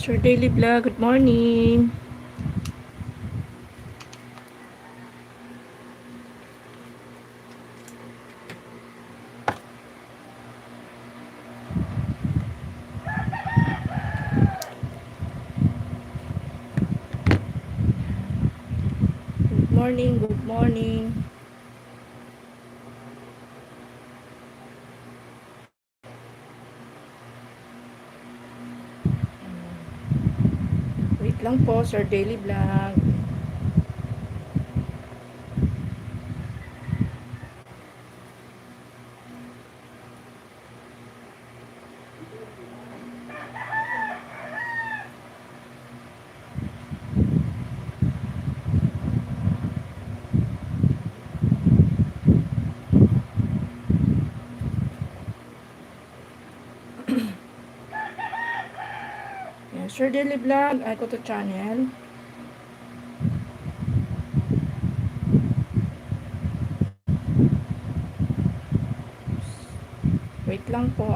Sir Daily Vlog, good morning. Good morning, good morning. Wait lang po, Sir Daily Vlog. Yan, Sir Daily Vlog, ay ko to channel. Wait lang po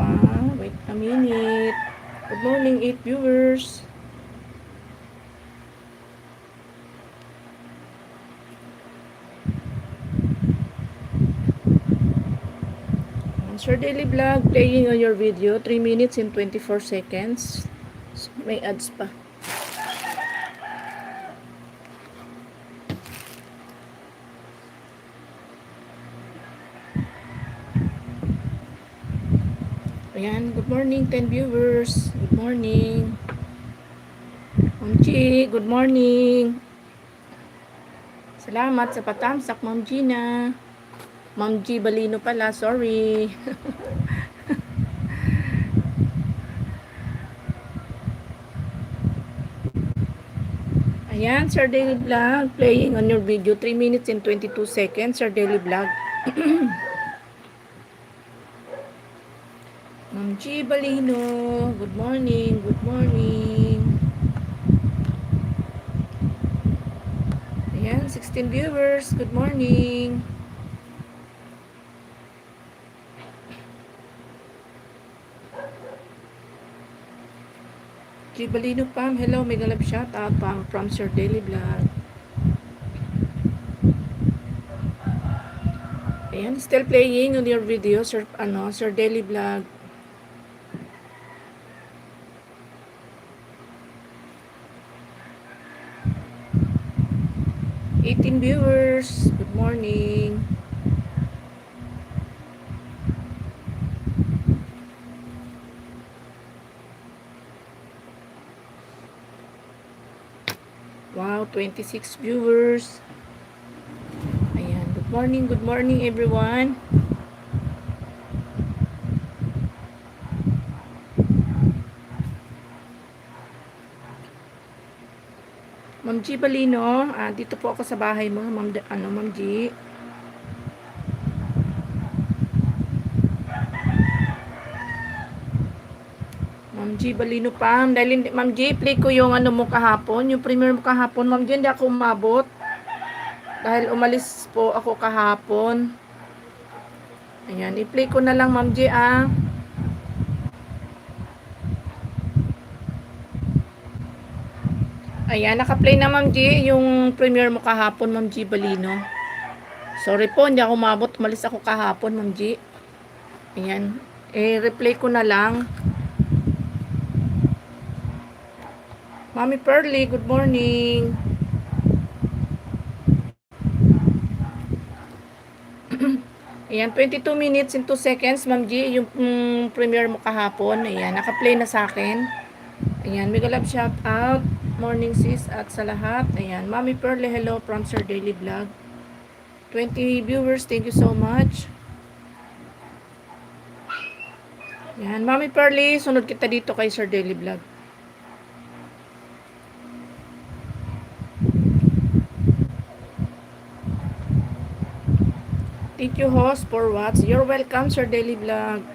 wait a minute. Good morning 8 viewers. Yan, Sir Daily Vlog, playing on your video, 3 minutes and 24 seconds. May ads pa. Ayan, good morning 10 viewers. Good morning. Ma'am G, good morning. Salamat sa patamsak, Ma'am Gina. Ma'am G Balino pala, sorry. Ayan, Sir Daily Vlog, playing on your video, 3 minutes and 22 seconds, Sir Daily Vlog. Ma'am G Balino, good morning, good morning. Ayan, 16 viewers, good morning. G Balino Pam, hello, mega love shout out Pam from Sir Daily Vlog. Ayan, still playing on your video, Sir Daily Vlog. 18 viewers, good morning. Wow, 26 viewers. Ayan, good morning everyone. Ma'am G Balino, dito po ako sa bahay mo, Ma'am G. Ma'am G Balino Pam, dahil hindi, Ma'am G, play ko yung mo kahapon, yung premiere mo kahapon, Ma'am G, hindi ako umabot. Dahil umalis po ako kahapon. Ayan, i-play ko na lang, Ma'am G, Ayan, naka-play na, Ma'am G, yung premiere mo kahapon, Ma'am G Balino. Sorry po, hindi ako umabot, umalis ako kahapon, Ma'am G. Ayan, replay ko na lang. Mami Pearly, good morning. Ayan, 22 minutes and 2 seconds, Ma'am G, yung premiere mo kahapon. Ayan, naka-play na sa akin. Ayan, mega love shout out. Morning sis at sa lahat. Ayan, Mami Pearly, hello from Sir Daily Vlog. 20 viewers, thank you so much. Ayan, Mami Pearly, sunod kita dito kay Sir Daily Vlog. Thank you, host, for watch. You're welcome, Sir Daily Vlog.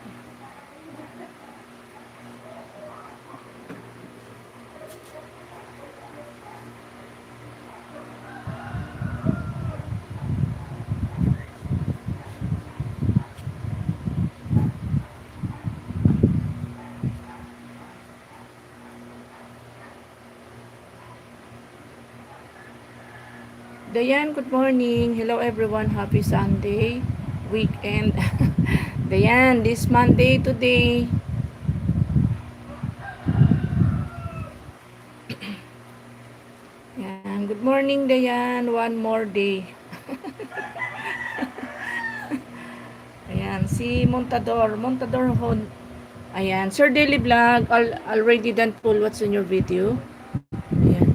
Dayan, good morning. Hello everyone. Happy Sunday weekend. Dayan, this Monday today. Yan, good morning Dayan. One more day. Ayan, si Montador. Montador Hon. Ayan, Sir Daily Vlog. Already done full what's in your video. Ayan.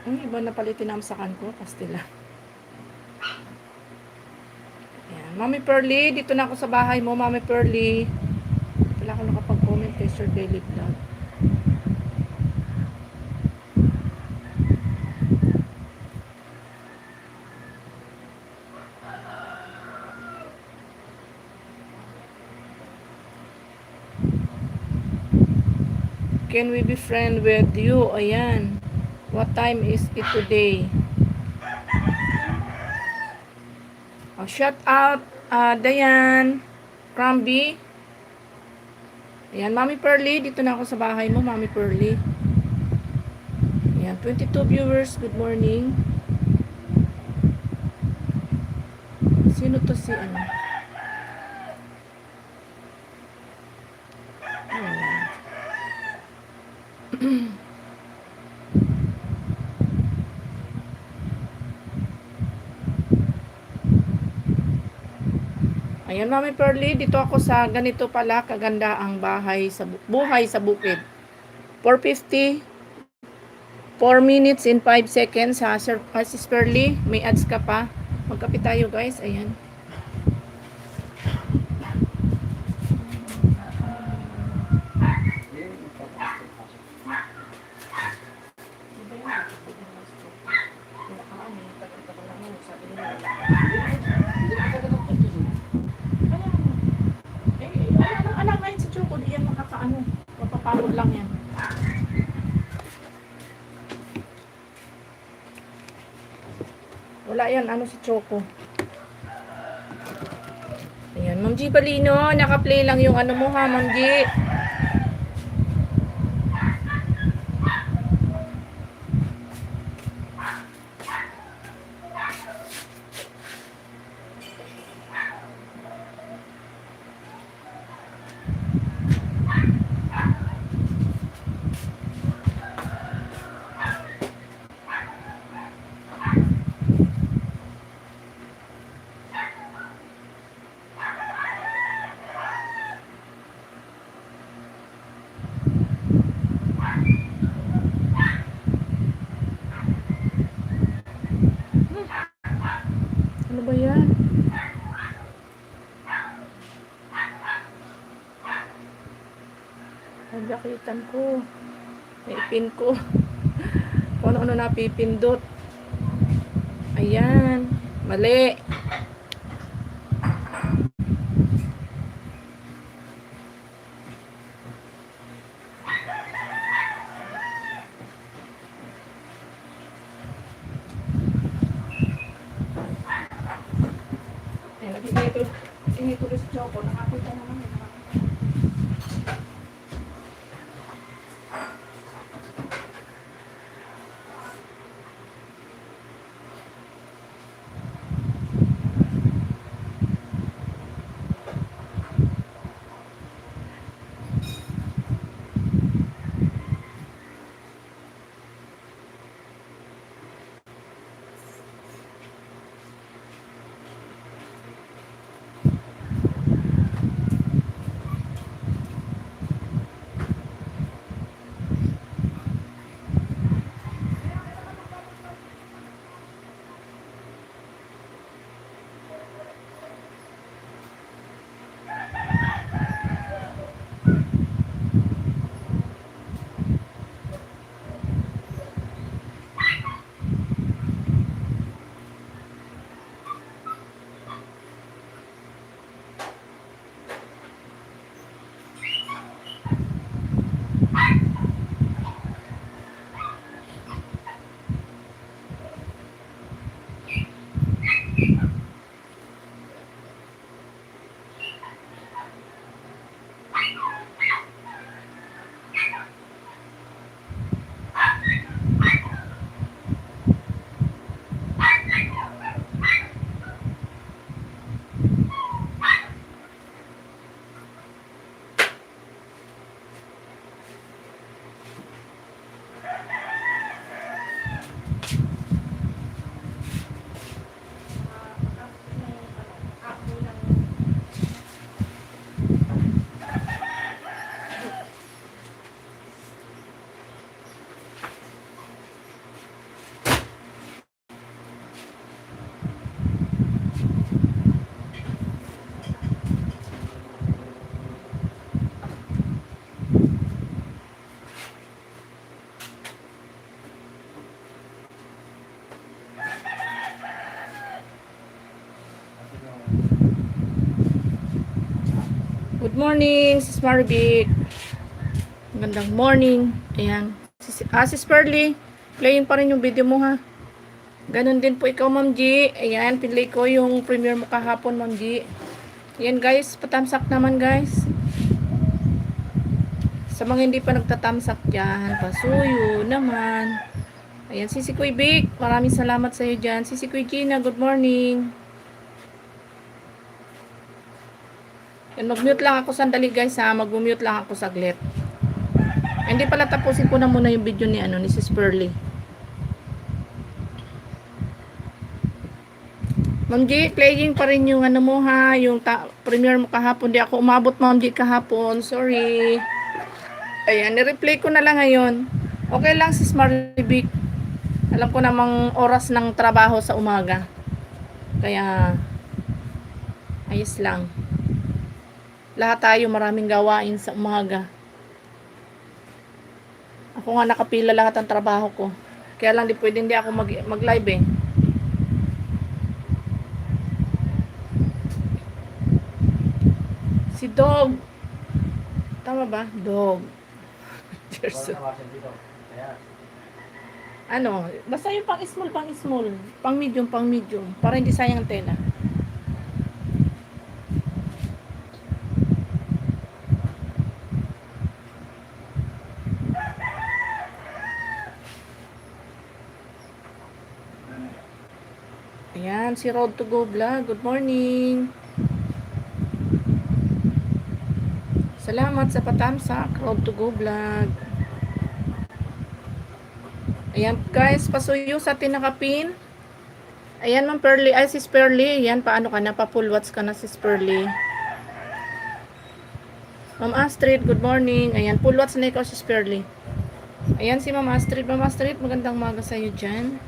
Ang iba na pala tinamsakan ko. Pastila. Ayan. Mami Pearly, dito na ako sa bahay mo. Mami Pearly. Wala ako nakapag-comment kay Sir Daily Vlog. Can we be friend with you? Ayan. What time is it today? Oh, shout out, Dayan, Cramby. Ayan, Mami Pearly. Dito na ako sa bahay mo, Mami Pearly. Ayan, 22 viewers. Good morning. Sino to si ano? Ayan, Mami Pearly, dito ako sa ganito pala kaganda ang bahay sa buhay sa bukid. 4:50, 4 minutes and 5 seconds ha, Sir Sis Pearly, may ads ka pa. Magkape tayo guys, ayan. Mapapagod lang yan. Wala yan, ano si Choco. Ayan, Ma'am G Balino, naka-play lang yung ano mo ha, Ma'am G. Ano ba yan? Naglakitan ko. Naipin ko. Kung ano-ano napipindot. Ayan. Mali. Ayan, dito si Choco. Nakakita naman. Good morning, Sis Marvic. Magandang morning. Ayan. Sis Pearly, playing pa rin yung video mo ha. Ganon din po ikaw, Ma'am G. Ayan, pinlay ko yung premiere mo kahapon, Ma'am G. Ayan guys, patamsak naman guys. Sa mga hindi pa nagtatamsak dyan, pasuyo naman. Ayan, si Kuy Vic, maraming salamat sa iyo dyan. Si Kuy Gina, good morning. Ayan, mag-mute lang ako sandali guys ha. Mag-mute lang ako saglit. Hindi pala, tapusin ko na muna yung video ni Sis Pearly. Ma'am G, playing pa rin yung mo ha, yung premiere mo kahapon. Di ako umabot, Ma'am G, kahapon. Sorry. Ayan, ni-replay ko na lang ngayon. Okay lang, Sis Marvic. Alam ko namang oras ng trabaho sa umaga. Kaya, ayos lang. Lahat tayo maraming gawain sa umaga. Ako nga nakapila lahat ng trabaho ko. Kaya lang hindi ako mag-live eh. Si Dog. Tama ba? Dog. Basta yung pang-small. Pang-medium. Para hindi sayang ang tela. Ayan, si Road to Go Vlog. Good morning. Salamat sa patamsak, Road to Go Vlog. Ayan guys, pasuyo sa tinakapin. Ayan Ma'am Pearly, Sis Pearly. Ayan, paano ka na? Pa-full watch ka na, Sis Pearly. Ma'am Astrid, good morning. Ayan, full watch na ikaw, Sis Pearly. Ayan si Ma'am Astrid. Ma'am Astrid, magandang umaga sa iyo dyan.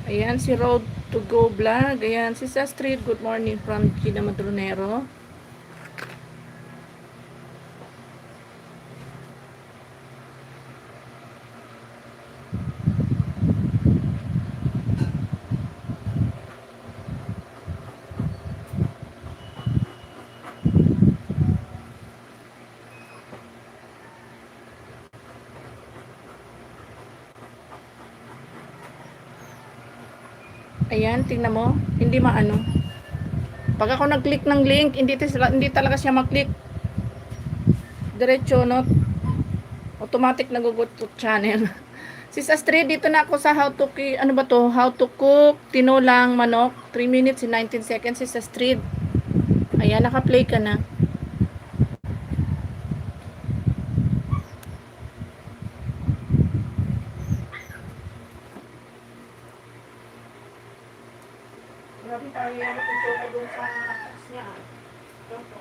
Ayan, si Road to Go Vlog. Ayan, si Astrid, good morning from Gina Madronero. Ayan, tingnan mo. Hindi maano. Pag ako nag-click ng link, hindi talaga siya mag-click. Diretso, no? Automatic nagugot to channel. Sis Astrid, dito na ako sa how to cook tinolang manok. 3 minutes and 19 seconds, Sis Astrid. Ayan, naka-play ka na. Grabe tayo yan kung choco doon sa taas niya. Choco.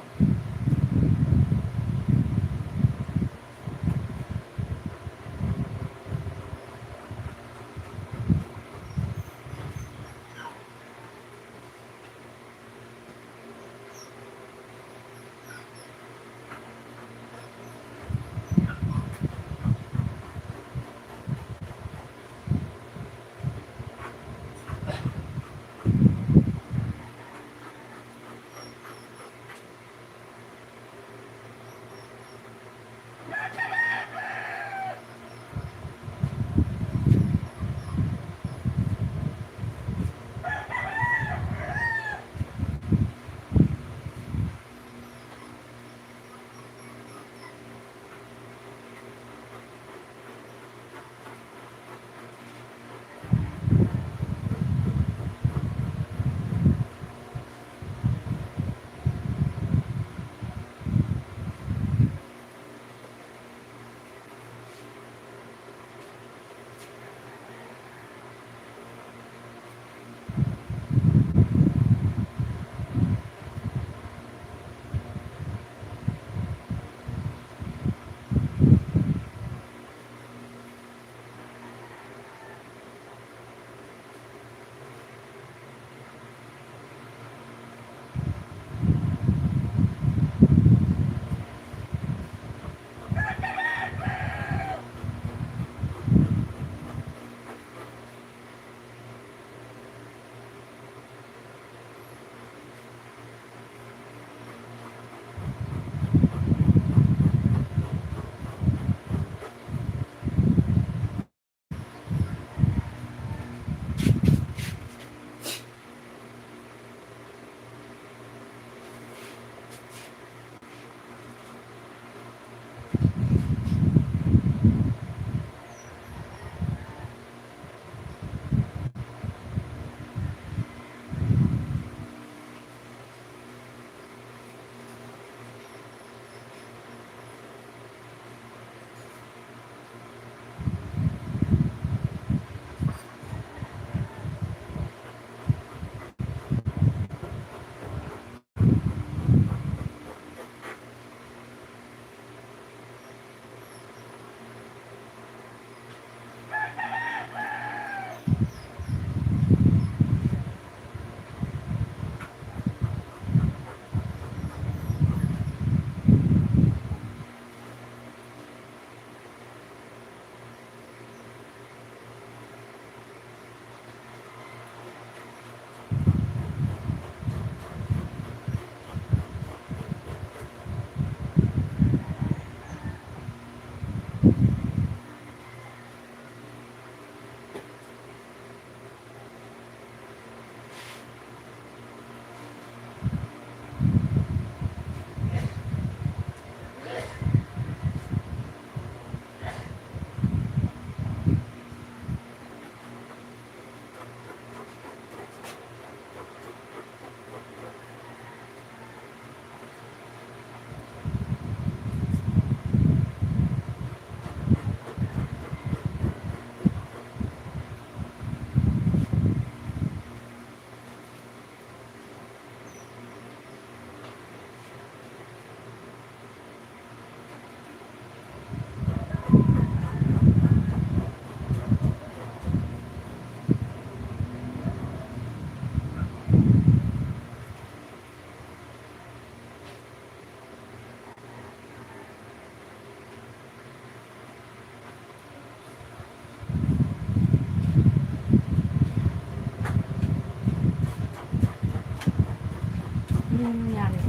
nangyari?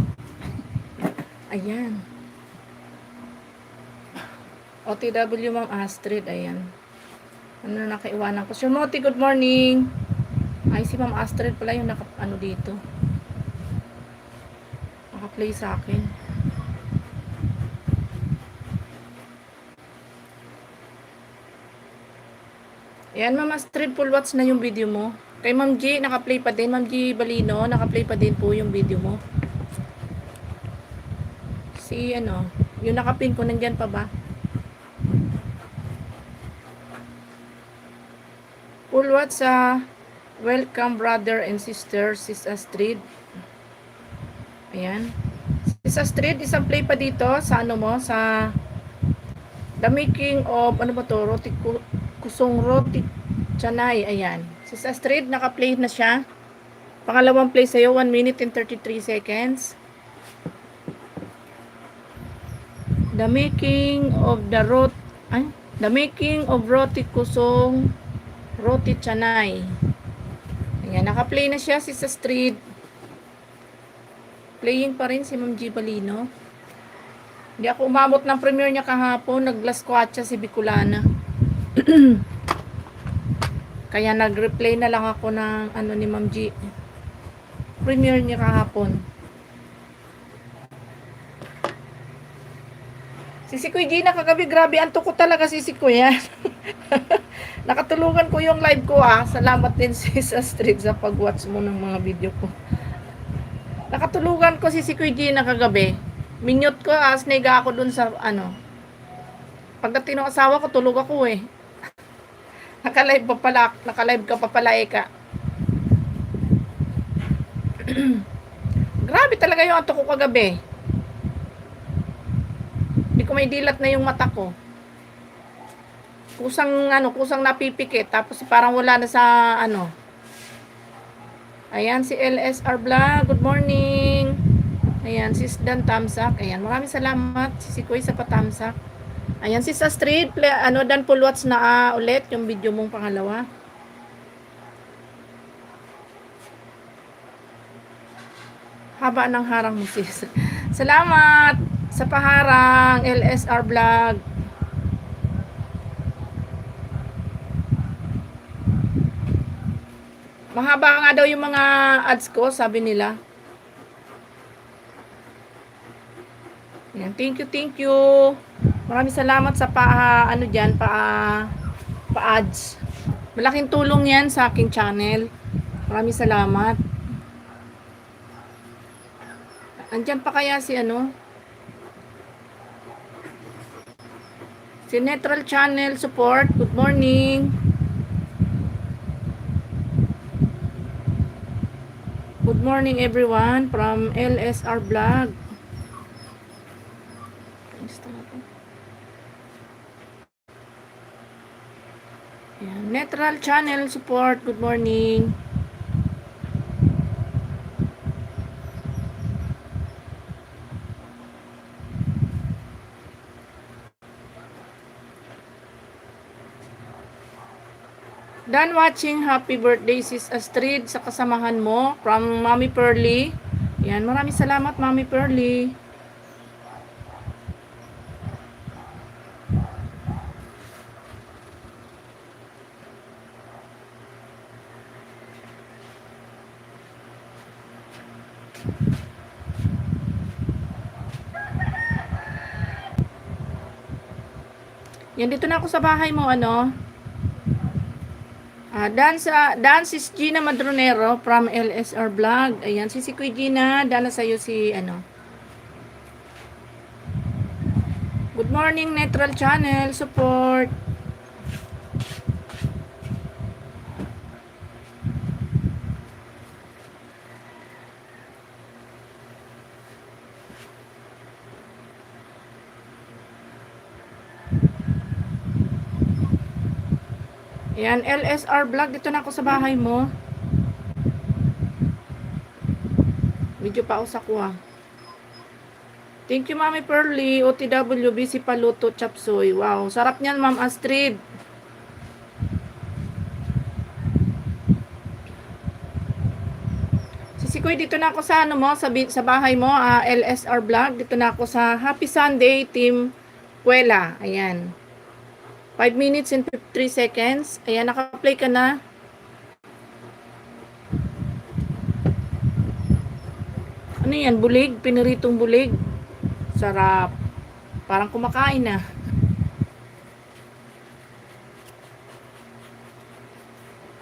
Ayan. OTW Ma'am Astrid, ayan. Ano na nakaiwanan ko? Sir Moti, good morning. Ay, si Ma'am Astrid pala yung ano dito. Naka-play sa akin. Ayan, Ma'am Astrid, full watch na yung video mo. Kay Ma'am G, naka-play pa din. Ma'am G Balino, naka-play pa din po yung video mo. Si ano, yung nakapin ko, nandyan pa ba? Full watch sa welcome brother and sister, Sis Astrid. Ayan. Sis Astrid, isang play pa dito sa ano mo, sa The Making of, ano ba to, Roti Kusong Roti Chanay. Ayan. Sis Astrid, naka-play na siya. Pangalawang play sa'yo, 1 minute and 33 seconds. The Making of the Roti Kusong Roti Chanay. Ayan, naka-play na siya, Sis Astrid. Playing pa rin si Ma'am G Balino. Hindi ako umabot ng premiere niya kahapon. Nag-lasquatcha si Bicolana. Kaya nag-replay na lang ako ng ano ni Ma'am G. Premiere niya kahapon. Si Kuya Gina kagabi, grabe antok ko talaga si Kuya. Nakatulungan ko yung live ko Salamat din Sis Astrid sa pag-watch mo ng mga video ko. Nakatulungan ko si Kuya Gina kagabi. Minute ko sniga ako dun sa ano. Pagdating ng asawa ko, tulog ako Nakalive ka pa pala Eka. Grabe talaga yung antok ko kagabi. Hindi ko may dilat na yung mata ko. Kusang napipikit. Tapos parang wala na sa ano. Ayan, si LSR Vlog. Good morning. Ayan, sis Dan Tamsak. Ayan, maraming salamat. Si Kuy sa patamsak. Ayan, sis Astrid. Dan full watch na ulit yung video mong pangalawa. Haba ng harang mo, sis. Salamat sa paharang, LSR Vlog. Mahaba nga daw yung mga ads ko, sabi nila. Yan, thank you. Maraming salamat sa pa-ads. Malaking tulong yan sa aking channel. Maraming salamat. Andyan pa kaya si si Neutral Channel Support. Good morning. Good morning everyone from LSR Vlog. Ayan, Neutral Channel Support. Good morning. Done watching. Happy birthday Sis Astrid sa kasamahan mo from Mommy Pearly. Yan, maraming salamat Mommy Pearly. Yan, dito na ako sa bahay mo Sis Gina Madronero from LSR Vlog. Ayan, si Kuya Gina, dala sa'yo si Good morning, Neutral Channel Support. Ayan, LSR Vlog. Dito na ako sa bahay mo. Medyo pausa ko Thank you, Mami Pearly. OTW, busy paluto, chapsoy. Wow, sarap niyan, Ma'am Astrid. Si Sisikoy, dito na ako sa ano mo, sa bahay mo, LSR Vlog. Dito na ako sa Happy Sunday Team Puela. Ayan. 5 minutes and 53 seconds. Ayan, naka-play ka na. Ano yan? Bulig? Piniritong bulig? Sarap. Parang kumakain na.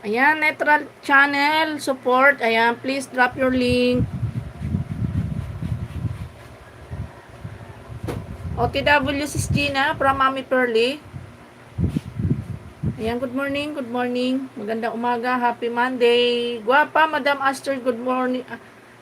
Ayan, Neutral Channel support. Ayan, please drop your link. OTW Sis Gina from Mami Pearly. Ayan, good morning, good morning. Magandang umaga, happy Monday. Guwapa, Madam Astrid, good morning.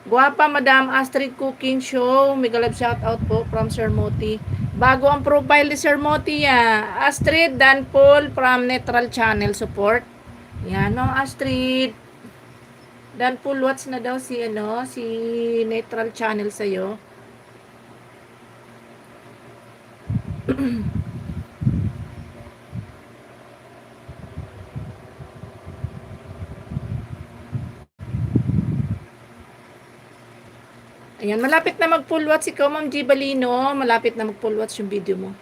Guwapa, Madam Astrid Cooking Show. Mega love shout out po from Sir Moti. Bago ang profile ni Sir Moti, Astrid Dan Paul from Neutral Channel support. Yan, Ma'am Astrid. Dan Paul, watch na daw si Neutral Channel sa'yo. Ayan, malapit na mag-full watch ikaw, Ma'am G. Balino. Malapit na mag-full watch yung video mo.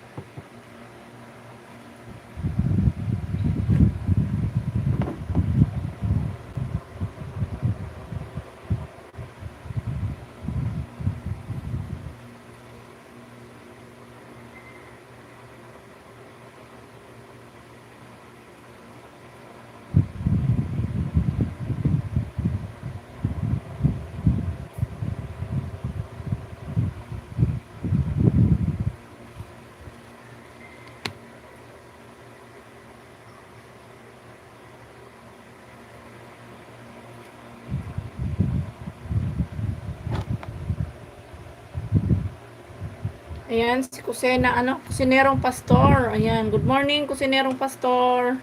Ayan, si Kusena, Kusinerong Pastor. Ayan, good morning, Kusinerong Pastor.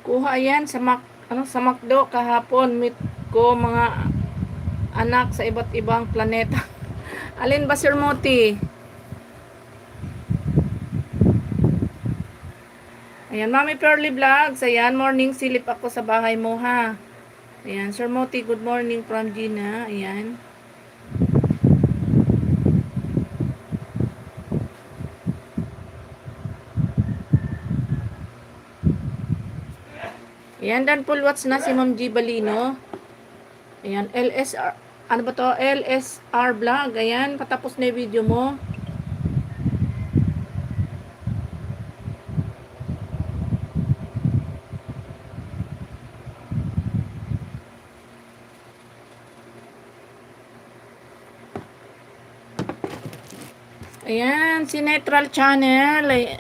Kuha yan sa sa McDo kahapon, meet ko mga anak sa iba't ibang planeta. Alin ba, Sir Moti? Ayan, Mami Pearly Vlogs. Ayan, morning silip ako sa bahay mo, ha. Ayan, Sir Moti, good morning from Gina. Ayan. Ayan, dan full watch na si Ma'am G. Balino. Ayan, LSR. Ano ba to? LSR Vlog. Ayan, patapos na yung video mo. Ayan, si Neutral Channel.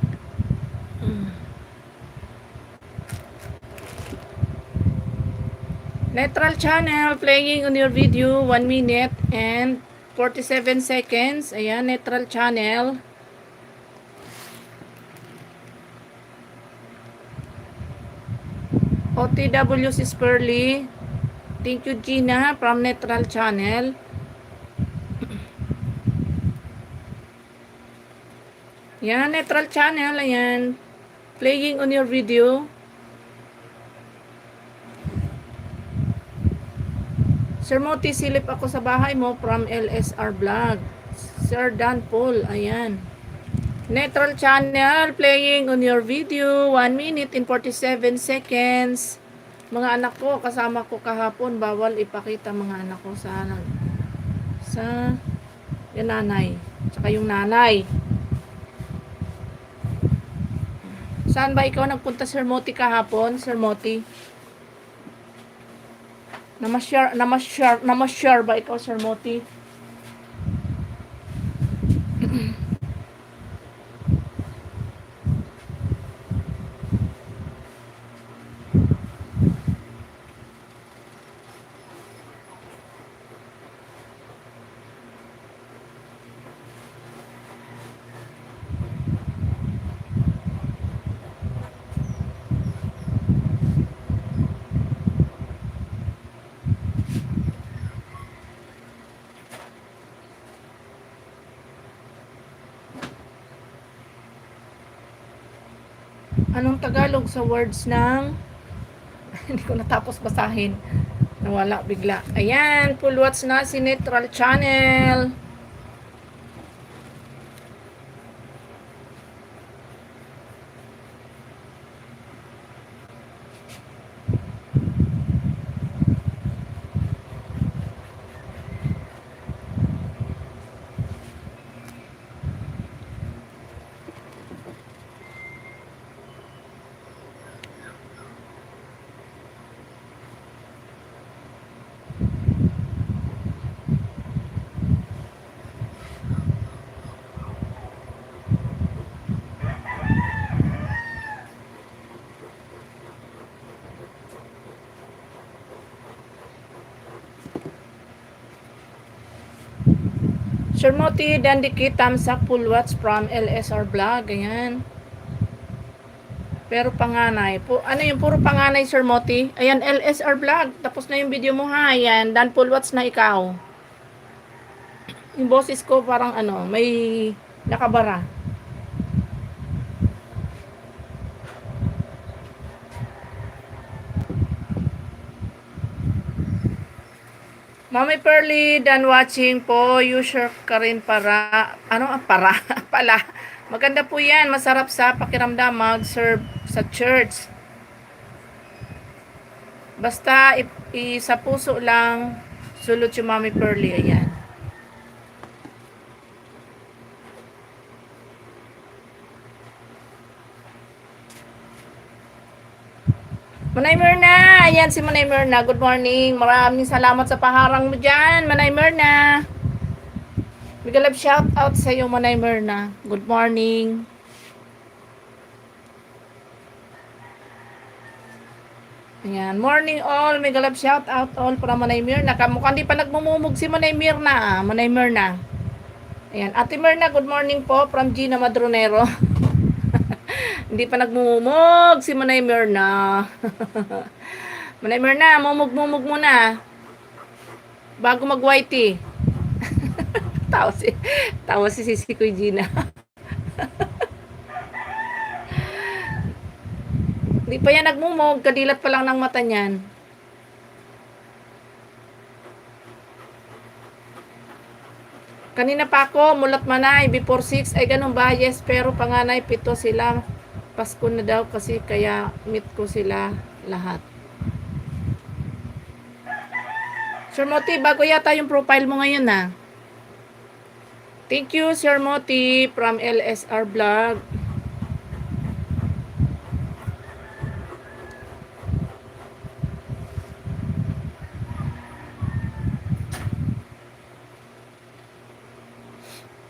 Neutral Channel playing on your video 1 minute and 47 seconds. Ayan, Neutral Channel. OTW Sis Pearly. Thank you, Gina, from Neutral Channel. Yan, Neutral Channel. Ayan. Playing on your video. Sir Moti, silip ako sa bahay mo from LSR Vlog. Sir Dan Paul. Ayan. Neutral Channel. Playing on your video 1 minute and 47 seconds. Mga anak ko, kasama ko kahapon, bawal ipakita mga anak ko sa yung nanay. Tsaka yung nanay. Saan ba ikaw nagpunta, Sir Moti, kahapon? Sir Moti? Namasyar ba ikaw, Sir Moti? Anong Tagalog sa words ng hindi ko natapos basahin. Nawala bigla. Ayan, full watch na si Neutral Channel. Sir Moti, Dandiki, thumbs up, full watch from LSR Vlog. Ayan. Pero panganay. Ano yung puro panganay, Sir Moti? Ayan, LSR Vlog. Tapos na yung video mo ha. Ayan, dan full watch na ikaw. Yung boses ko parang may nakabara. Mami Pearly, done watching po. You sure ka rin para, pala. Maganda po yan. Masarap sa pakiramdam mag-serve sa church. Basta sa puso lang, sulot yung Mami Pearly. Ayan. Manay Myrna, ayan si Manay Myrna. Good morning. Maraming salamat sa paharang mo dyan, Manay Myrna. Big love shout out sa iyo, Manay Myrna. Good morning. Ayan, morning all. Mega love shout out all para Manay Myrna. Mukhang di pa nagmumumog si Manay Myrna. Manay Myrna. Ayan, Ate Myrna, good morning po from Gina Madronero. Hindi pa nagmumug si Manay Myrna. Manay Myrna, mumug muna. Bago mag-whitey. tawa si Sisi Kuy Gina. Hindi pa yan nagmumug, kadilat pa lang ng mata niyan. Kanina pa ako, mulat manay, before 6, ay ganun ba? Yes, pero panganay, 7 sila. Pasko na daw kasi kaya meet ko sila lahat. Sir Moti, bago yata yung profile mo ngayon na. Thank you, Sir Moti from LSR Vlog.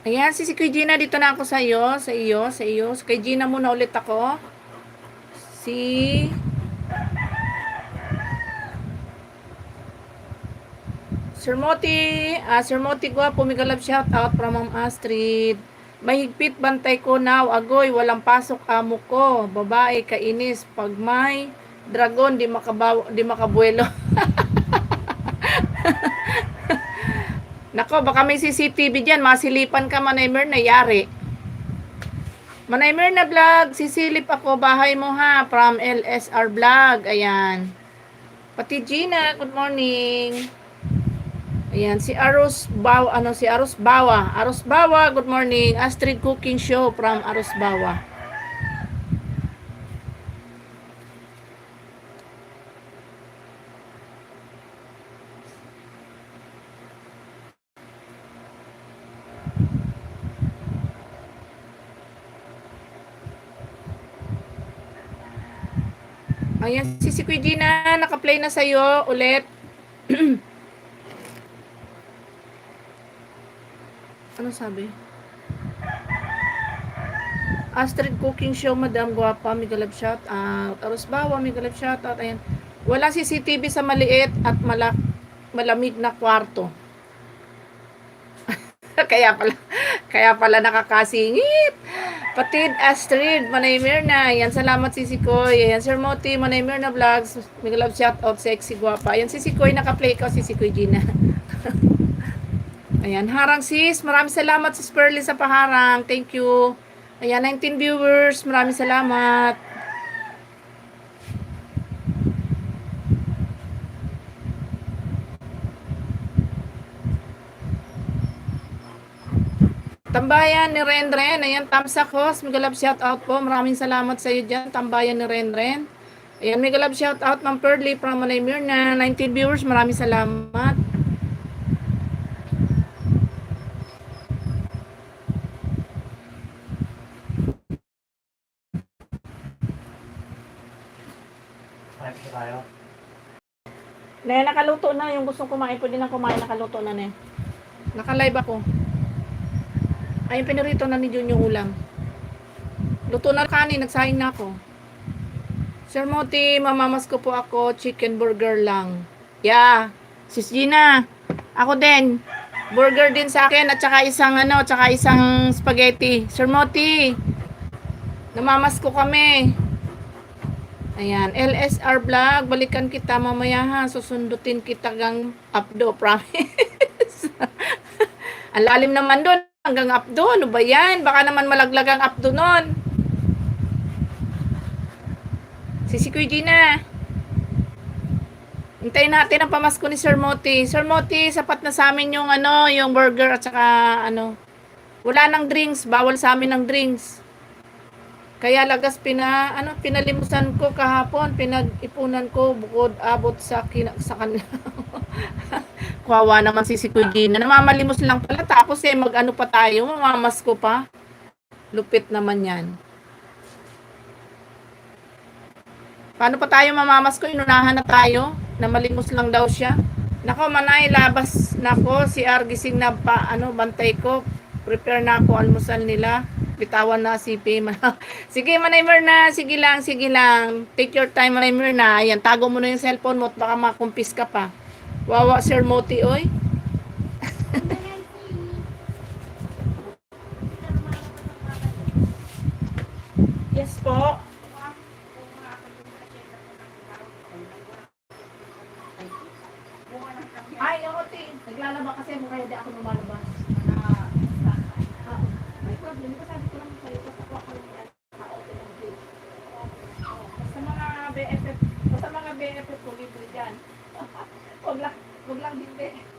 Ayan, si Kuy Gina, dito na ako sa iyo. Kay Gina muna ulit ako. Sir Moti Guapo, mega love shout out from Ma'am Astrid. Mahigpit bantay ko now, agoy, walang pasok amo ko. Babae, kainis. Pag may dragon, di makabuelo. Nako, baka may CCTV dyan. Masilipan ka, Manay Myrna, yari. Manay Myrna Vlog, sisilip ako. Bahay mo ha, from LSR Vlog. Ayan. Pati Gina, good morning. Ayan, si Aros Bawa, good morning. Astrid Cooking Show from Aros Bawa. Ayan, si Kuy Gina, naka-play na sa'yo ulit. Ano sabi? Astrid Cooking Show, Madam Guapa, mega love shout out. Aros Bawa, mega love shout out. Ayan. Wala CCTV sa maliit at malamig na kwarto. kaya pala nakakasingit. Patid Astrid, Manay Myrna. Ayan, salamat Sisi Koy. Ayan, Sir Moti, Manay Myrna Vlogs. Mega love shout out, sexy guapa. Ayan, Sisi Koy, naka-play ko, Sisi Koy Gina. Ayan, harang sis. Maraming salamat sis Pearly sa paharang. Thank you. Ayan, 19 viewers. Maraming salamat. Tambayan ni Renren. Ayan, Tamsa Kos. Mega love shout out po. Maraming salamat sa iyo dyan. Tambayan ni Renren. Ayan, mega love shout out Ma'am Pearly from Manay Mirna. 19 viewers. Maraming salamat. Ne, nakaluto na. Yung gustong kumain, pwede na kumain. Nakaluto na, ne. Naka-live ako. Ayun, pinirito na ni Jun yung ulam. Luto na kanin, nagsaing na ako. Sir Moti, mamamas ko po ako, chicken burger lang. Yeah, Sis Gina, ako din. Burger din sa akin at saka isang spaghetti. Sir Moti, namamas ko kami. Ayan, LSR vlog, balikan kita mamaya ha, susundutin kita gang updo, promise. Ang lalim naman doon, hanggang updo, ano ba yan? Baka naman malaglag ang updo nun. Si Kuya Gina. Hintayin natin ang pamasko ni Sir Moti. Sir Moti, sapat na sa amin yung yung burger at saka wala nang drinks, bawal sa amin ng drinks. Kaya lagas pinalimusan ko kahapon, pinag-ipunan ko bukod abot sa kanila. Kawawa naman si Kuya Gina. Namamalimos lang pala tapos mag-ano pa tayo, mamamasko pa. Lupit naman 'yan. Paano pa tayo mamamasko? Inunahan na tayo. Namalimos lang daw siya. Nako, Manay, labas nako. Si Argising na bantay ko. Prepare na ako almusal nila. Bitawan na si P. Sige, Manay Mirna. Sige lang. Take your time, Manay Mirna. Ayan, tago mo na yung cellphone mo at baka makumpis ka pa. Wawa, Sir Moti, oy. Yes po. Ay, ako, naglalaba kasi kaya di ako lumalabas. May problem. Ito sabi ko lang sa'yo, basta mga BFF ko libre dyan. Huwag lang hindi.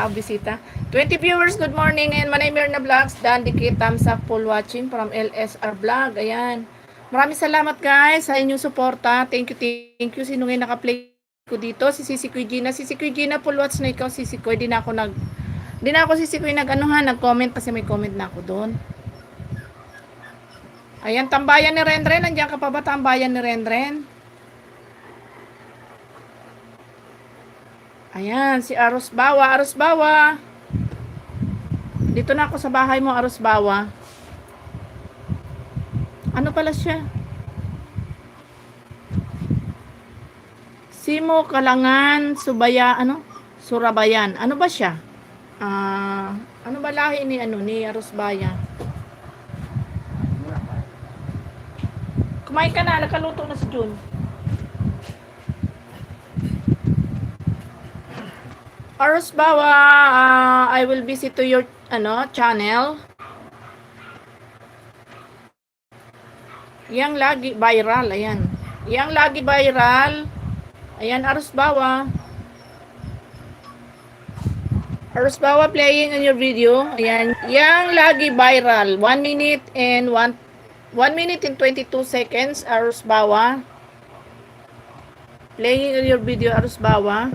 Bisita. 20 viewers, good morning. And Manay Mirna Vlogs, Dan Dikit, thumbs up, full watching from LSR Vlog. Ayan. Maraming salamat guys sa inyong suporta. Thank you. Sino ngayon naka-play ko dito? Si Kuya Gina. Si Kuya Gina, full watch na ikaw. Si Kuya, di na ako nag-comment kasi may comment na ako doon. Ayan, tambayan ni Renren. Nandiyan ka pa ba tambayan ni Renren? Ayan, si Aros Bawa. Dito na ako sa bahay mo, Aros Bawa. Ano pala siya? Simo Kalangan, Surabayan. Ano ba siya? Ano ba lahi ni Aros Baya? Kumain ka na, nakaluto na si Jun. Aros Bawa, I will visit to your channel. Yang lagi viral, ayan. Yang lagi viral. Ayan, Aros Bawa. Aros Bawa playing on your video. Ayan, yang lagi viral. 1 minute and 22 seconds, Aros Bawa. Playing on your video, Aros Bawa.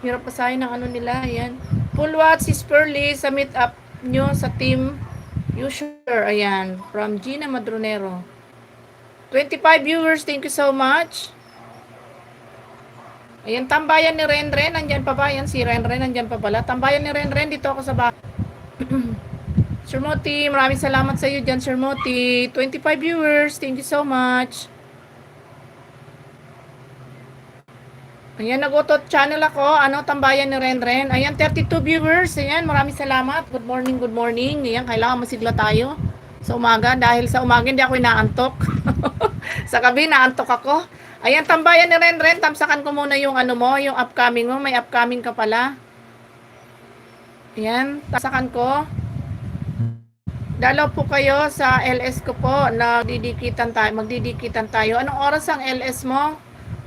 Hirap pasahin ng nila, ayan. Full watch is Pearly sa meet up nyo sa team user, ayan. From Gina Madronero. 25 viewers, thank you so much. Ayan, tambayan ni Renren, nandyan pa ba? Ayan, si Renren, nandyan pa pala. Tambayan ni Renren, dito ako sa bahay. Sir Moti, maraming salamat sa iyo dyan, Sir Moti. 25 viewers, thank you so much. Ayan, nag-auto channel ako, tambayan ni Renren. Ayan, 32 viewers. Ayan, maraming salamat. Good morning, good morning. Ayan, kailangan masigla tayo sa umaga. Dahil sa umaga, hindi ako inaantok. Sa gabi, naantok ako. Ayan, tambayan ni Renren. Tamsakan ko muna yung yung upcoming mo. May upcoming ka pala. Ayan, tamsakan ko. Dalaw po kayo sa LS ko po. Magdidikitan tayo. Anong oras ang LS mo?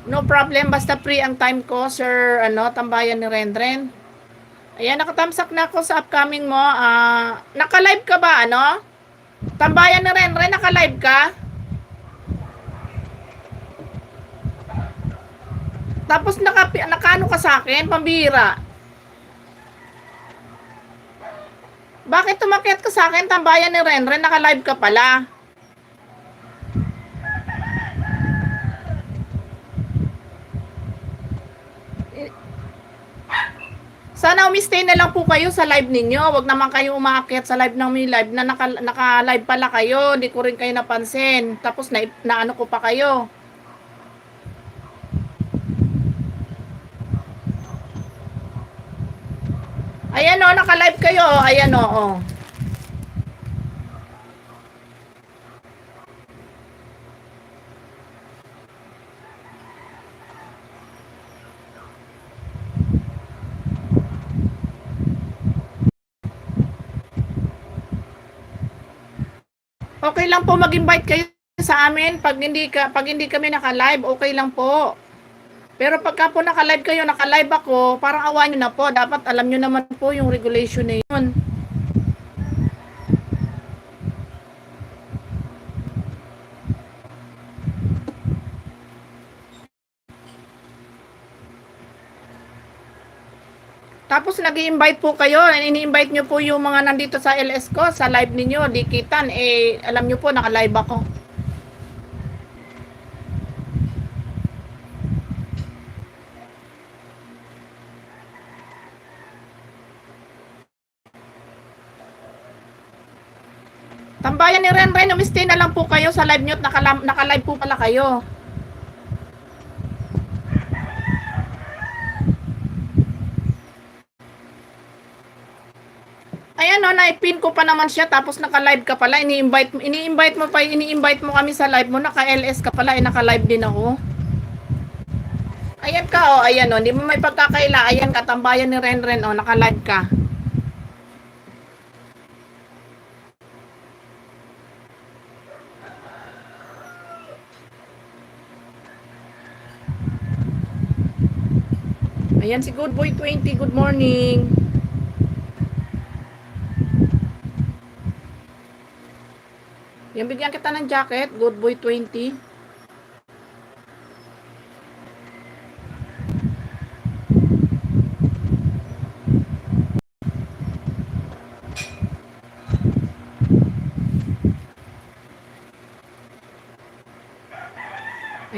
No problem, basta free ang time ko, sir, tambayan ni Renren. Ayan, nakatamsak na ako sa upcoming mo. Naka-live ka ba, Tambayan ni Renren, naka-live ka? Tapos nakaano ka sa akin, pambira. Bakit tumakyat ka sa akin, tambayan ni Renren, naka-live ka pala? Sana umistay na lang po kayo sa live ninyo. Huwag naman kayo umaakyat sa live ng may live na naka-live pala kayo. Hindi ko rin kayo napansin. Tapos na ko pa kayo. Ayan o, naka-live kayo. Ayan o. Okay lang po mag-invite kayo sa amin pag hindi kami naka-live, okay lang po. Pero pagka po naka-live kayo, naka-live ako, parang awan niyo na po. Dapat alam niyo naman po yung regulation na yun. Tapos nag-i-invite po kayo, ini-invite nyo po yung mga nandito sa LS ko, sa live ninyo, dikitan, alam nyo po, naka-live ako. Tambayan ni Renren, umistay na lang po kayo sa live nyo, naka-live po pala kayo. Ayan naipin ko pa naman siya tapos naka-live ka pala. Ini-invite mo kami sa live mo, naka-LS ka pala, naka-live din ako. Ayan ka ayan hindi mo may pagkakaila. Ayan ka, tambayan ni Renren naka-live ka. Ayan si Good Boy 20, good morning. Yan, bigyan kita ng jacket, Good Boy 20.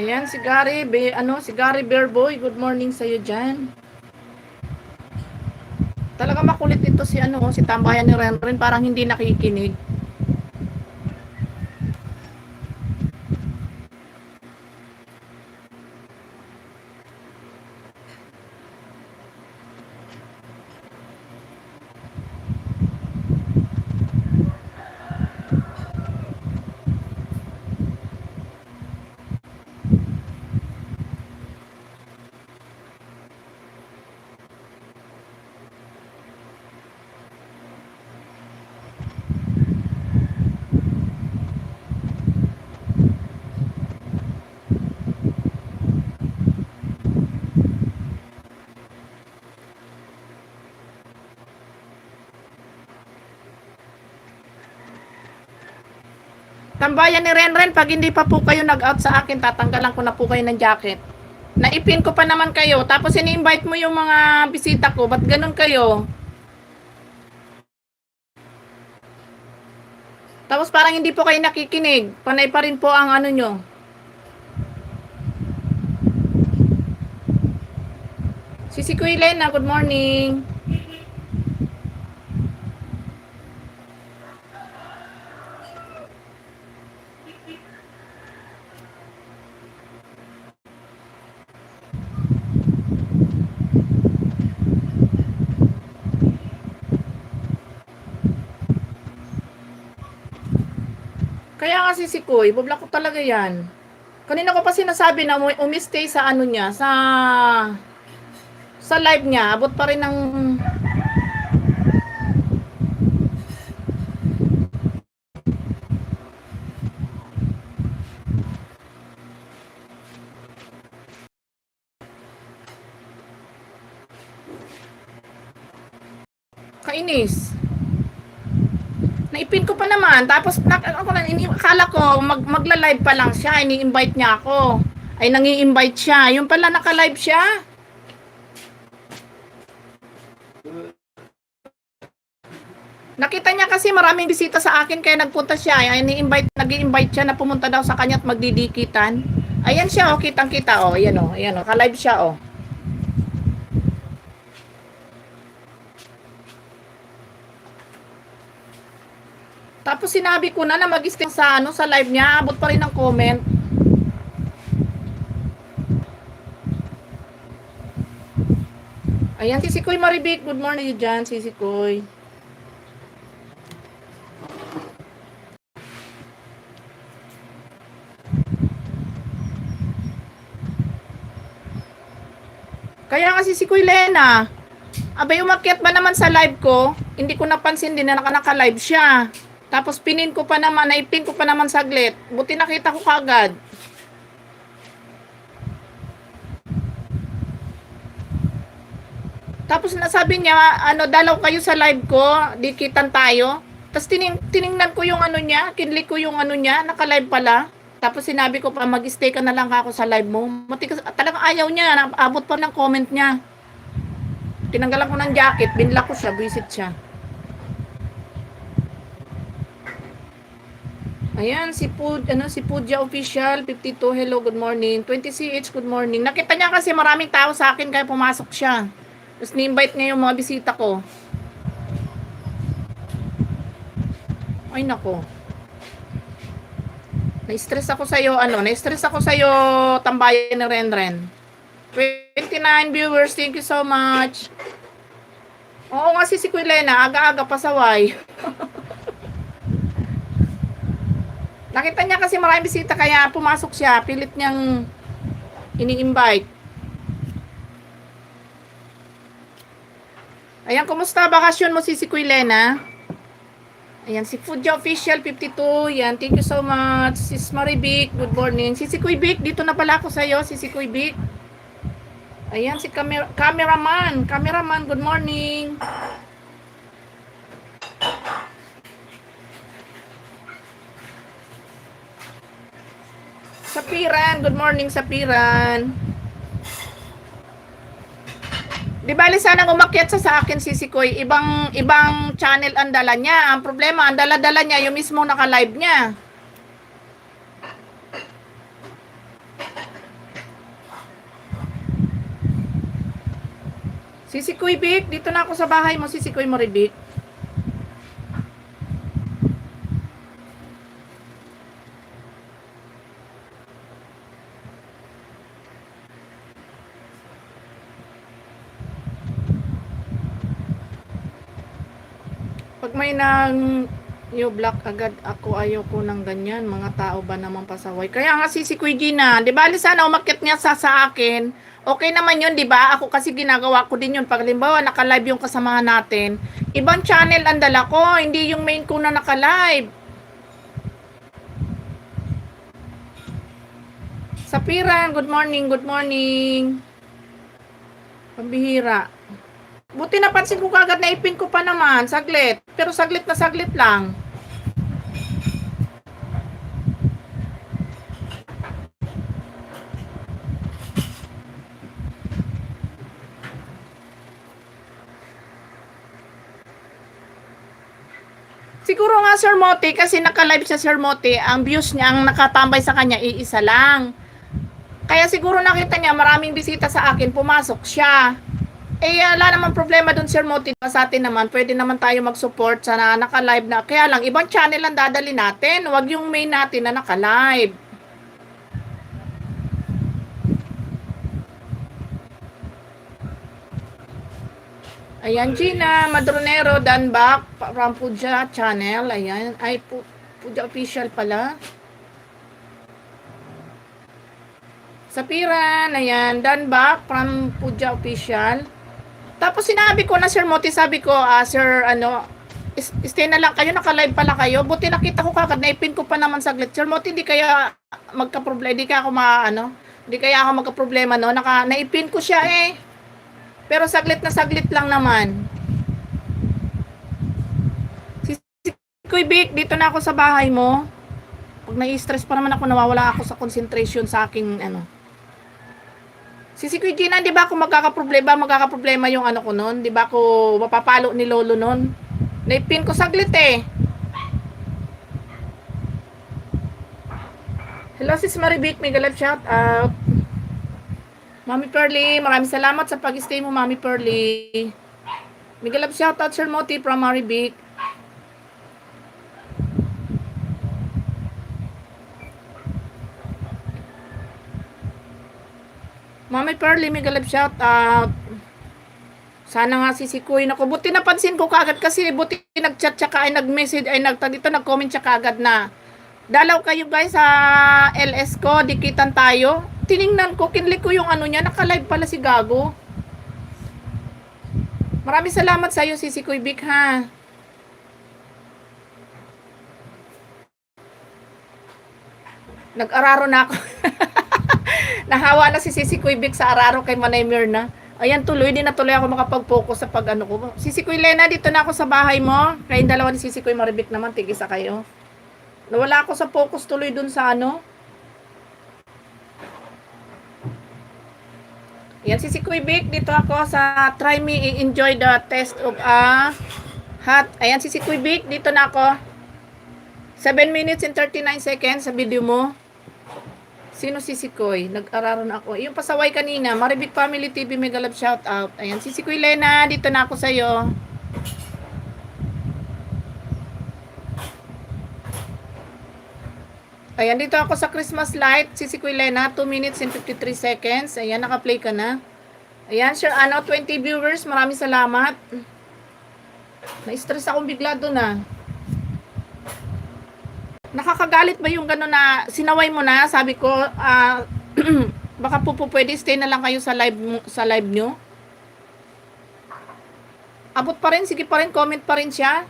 Ayan, si Gary, si Gary Bear Boy, good morning sa'yo dyan. Talaga makulit ito si si tambayan ni Renren, parang hindi nakikinig. Tambayan ni Renren, pag hindi pa po kayo nag-out sa akin, tatanggalan ko na po kayo ng jacket. Naipin ko pa naman kayo, tapos ini-invite mo yung mga bisita ko. Ba't ganun kayo? Tapos parang hindi po kayo nakikinig. Panay pa rin po ang nyo. Sisi ko Elena, good morning. nga si Sikoy, ibablock ko talaga yan. Kanina ko pa sinasabi na umistay sa ano niya, sa live niya, abot pa rin ng kainis. Naipin ko pa naman, tapos akala ko magla-live pa lang siya, ini-invite niya ako. Ay nangi-invite siya, yung pala naka-live siya. Nakita niya kasi maraming bisita sa akin kaya nagpunta siya. Ay nag-i-invite siya na pumunta daw sa kanya at magdidikitan. Ayan siya, oh, kitang-kita, oh. Ayan, oh. Ayan, oh. Ka-live siya, oh. Tapos sinabi ko na mag-stay sa sa live niya, abot pa rin ng comment. Ayan, si Sikoy Maribik. Good morning dyan, si Sikoy. Kaya kasi si Kuya Lena, abay umakyat ba naman sa live ko, hindi ko napansin din na naka-live siya. Tapos pinin ko pa naman, naipin ko pa naman saglit. Buti nakita ko kagad. Tapos nasabi niya, dalaw kayo sa live ko, dikitan tayo. Tapos tiningnan ko yung niya, kinlik ko yung niya, naka-live pala. Tapos sinabi ko pa, mag-stay ka na lang ako sa live mo. Talagang ayaw niya, abot pa ng comment niya. Tinanggalan ko ng jacket, binlock ko siya, visit siya. Ayan, si Pudja Official, 52, hello, good morning. 20CH, good morning. Nakita niya kasi maraming tao sa akin kaya pumasok siya. Tapos ni-invite niya yung mga bisita ko. Ay, nako. Na-stress ako sa'yo, na-stress ako sa'yo, tambayan ni Renren. 29 viewers, thank you so much. Oo nga si Kuya Lena, aga-aga pasaway. Nakita niya kasi maraming bisita kaya pumasok siya, pilit niyang ini-invite. Ayan, kumusta bakasyon mo si Kuya Lena? Ayan, si Pudja Official 52. Yan, thank you so much. Sis Maribik, good morning. Si Kuya Bik, dito na pala ako sa'yo. Si Kuya Bik. Ayan, si cameraman. Cameraman, good morning. Sapiran, good morning Sapiran. Di bali sana umakyat sa akin si Sikoy, ibang channel ang dala niya. Ang problema, ang dala-dala niya yung mismo naka-live niya. Si Sikoy Bik, dito na ako sa bahay mo, si Sikoy Maribik. Pag may nang new block agad ako, ayaw ko ng ganyan. Mga tao ba naman pasaway? Kaya nga si Kuya Gina, di ba sana umakyat niya sa akin. Okay naman yun, di ba? Ako kasi ginagawa ko din yun. Pag halimbawa naka-live yung kasamahan natin, ibang channel ang dala ko, hindi yung main ko na naka-live. Sapiran, good morning, good morning. Pambihira. Buti napansin ko kagad na ipin ko pa naman, saglit. Pero saglit na saglit lang. Siguro nga Sir Mote, kasi naka-live siya Sir Mote, ang views niya, ang nakatambay sa kanya, iisa lang. Kaya siguro nakita niya, maraming bisita sa akin, pumasok siya. Wala naman problema dun Sir Mote. Sa atin naman, pwede naman tayo mag-support sa naka-live na. Kaya lang, ibang channel ang dadali natin. Huwag yung main natin na naka-live. Ayan, Gina Madronero, Danbak, from Pudja channel. Ayan, ay Pudja Official pala. Sapiran, ayan, done back from Puja Official. Tapos sinabi ko na Sir Moti, sabi ko, Sir, stay na lang kayo, naka-live pala kayo. Buti nakita ko kagad, naipin ko pa naman saglit. Sir Moti, di kaya magka-problema, di kaya ako di kaya ako magka-problema, no? Naipin ko siya eh. Pero saglit na saglit lang naman. Si Kuy Vic, dito na ako sa bahay mo. Pag nai-stress pa naman ako, nawawala ako sa concentration sa aking, Si Kuy Gina, di ba ako magkakaproblema yung ko nun? Di ba ako mapapalo ni Lolo nun? Naipin ko saglit eh. Hello sis Marivic, may galap shout out. Mami Pearly, maraming salamat sa pag-stay mo Mami Pearly. May galap shout out Sir Moti from Marivic. Mami Pearly, may galap shout out. Sana nga sisikuin ako. Buti napansin ko kaagad kasi buti nag-chat tsaka ay nag-message ay nag-comment siya kaagad na dalaw kayo guys sa LS ko, dikitan tayo. Tiningnan ko, kinlik ko yung niya, naka-live pala si Gago. Maraming salamat sa iyo Sisi Kuy Vic ha. Nag-araro na ako. Nahawa na si Sisi Kuy Vic sa araro kay Manay Mirna. Ayan, tuloy din na tuloy ako makapag-focus sa pag-ano ko. Sisi Kuy Lena, dito na ako sa bahay mo. Kayong dalawa ni Sisi Kuy Marivic naman, tigisa kayo. Nawala ako sa focus tuloy dun sa Ayan, Sisi Kuy Vic, dito ako sa Try Me, Enjoy the Taste of a Hot. Ayan, Sisi Kuy Vic, dito na ako. 7 minutes and 39 seconds sa video mo. Sino Sisi Kuy? Nag-araro na ako. Yung pasaway kanina, Marivic Family TV, mega love shout out. Ayan, Sisi Kuy Lena, dito na ako sa'yo. Ayan, dito ako sa Christmas light. Sisi Kuy Lena, 2 minutes and 53 seconds. Ayan, naka-play ka na. Ayan, sure, 20 viewers. Maraming salamat. Na-stress akong bigla doon Nakakagalit ba yung gano'n na sinaway mo na? Sabi ko, baka po pwede stay na lang kayo sa live nyo. Abot pa rin, sige pa rin, comment pa rin siya.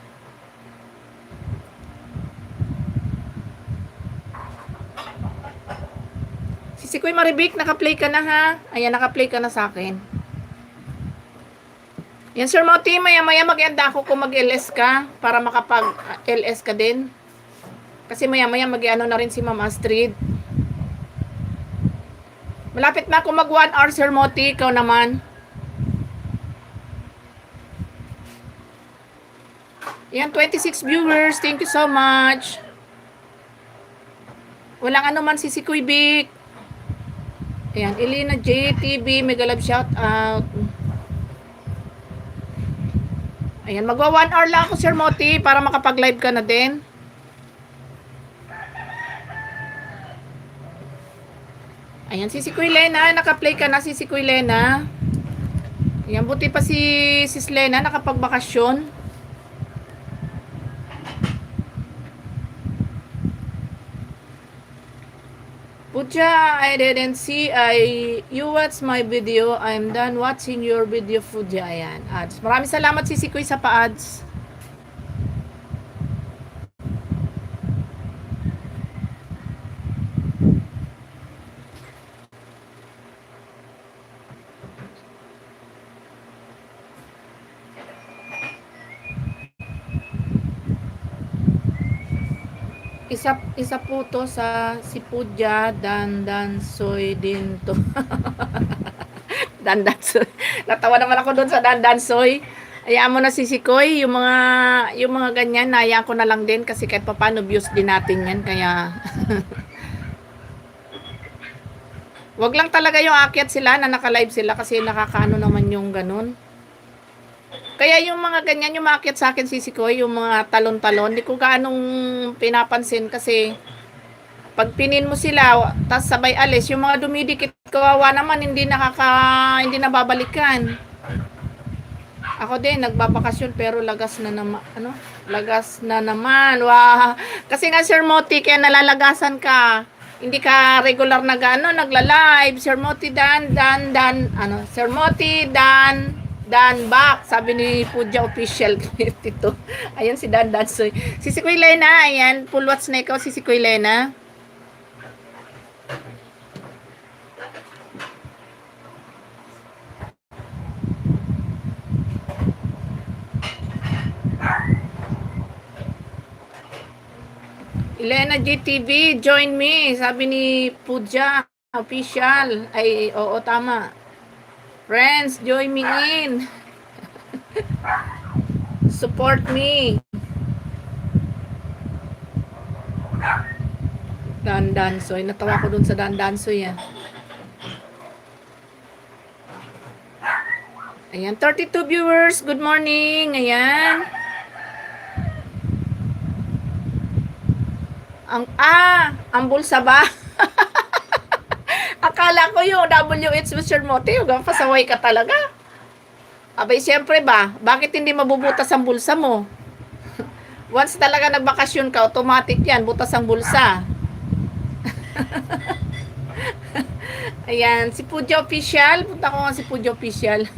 Si Kuy Marivic, naka-play ka na ha. Ayan, naka-play ka na sa akin. Yan Sir Moti, maya-maya mag-enda ako kung mag-LS ka para makapag-LS ka din. Kasi maya-maya mag-ano na rin si Ma'am Astrid. Malapit na ako mag 1 hour, Sir Moti. Ikaw naman. Yan, 26 viewers. Thank you so much. Walang man si Kuy Vic. Ayan, Elena JTV, mega love shout out. Ayan, magwa 1 hour lang ako, Sir Moti, para makapag-live ka na din. Ayan, Sisi Kuy Lena, naka-play ka na, Sisi Kuy Lena. Ayan, buti pa si Sis Lena, nakapagbakasyon. Puja, I didn't see, you watch my video, I'm done watching your video, Puja. Ayan, ads. Maraming salamat, Sisi Kuy, sa pa-ads. Isa po to sa si Puja Dandansoy din to. Dandansoy. Natawa naman ako doon sa Dandansoy. Hayaan mo na si Sikoy, yung mga ganyan, hayaan ko na lang din kasi kahit paano views din natin yan, kaya wag lang talaga yung akyat sila na naka-live sila kasi nakakaano naman yung ganun. Kaya yung mga ganyan, yung maakyat sa akin Sikoy, yung mga talon-talon, di ko gaanong pinapansin kasi pag pinin mo sila, tas sabay alis, yung mga dumidikit, kawawa naman, hindi nababalikan. Ako din, nagbabakasyon pero lagas na naman, lagas na naman. Wow. Kasi nga Sir Moti, kaya nalalagasan ka. hindi ka regular nagla-live. Sir Moti Sir Moti Dan back, sabi ni Pudja Official 52. Ayan si Dan Soy. Si Kuy Lena, ayan, full watch na ikaw si Kuy Lena. Elena GTV, join me. Sabi ni Pudja Official. Ay, oo, tama. Friends, join me in. Support me. Dan Soy. Natawa ko dun sa Dan Soy. Ayan, 32 viewers. Good morning. Ayan. Ang bulsa ba? Akala ko yung WH Mr. Mote, yung pasaway ka talaga. Abay, siyempre ba? Bakit hindi mabubutas ang bulsa mo? Once talaga nagbakasyon ka, automatic yan, butas ang bulsa. Ayan, si Pudja Official. Punta ko nga si Pudja Official.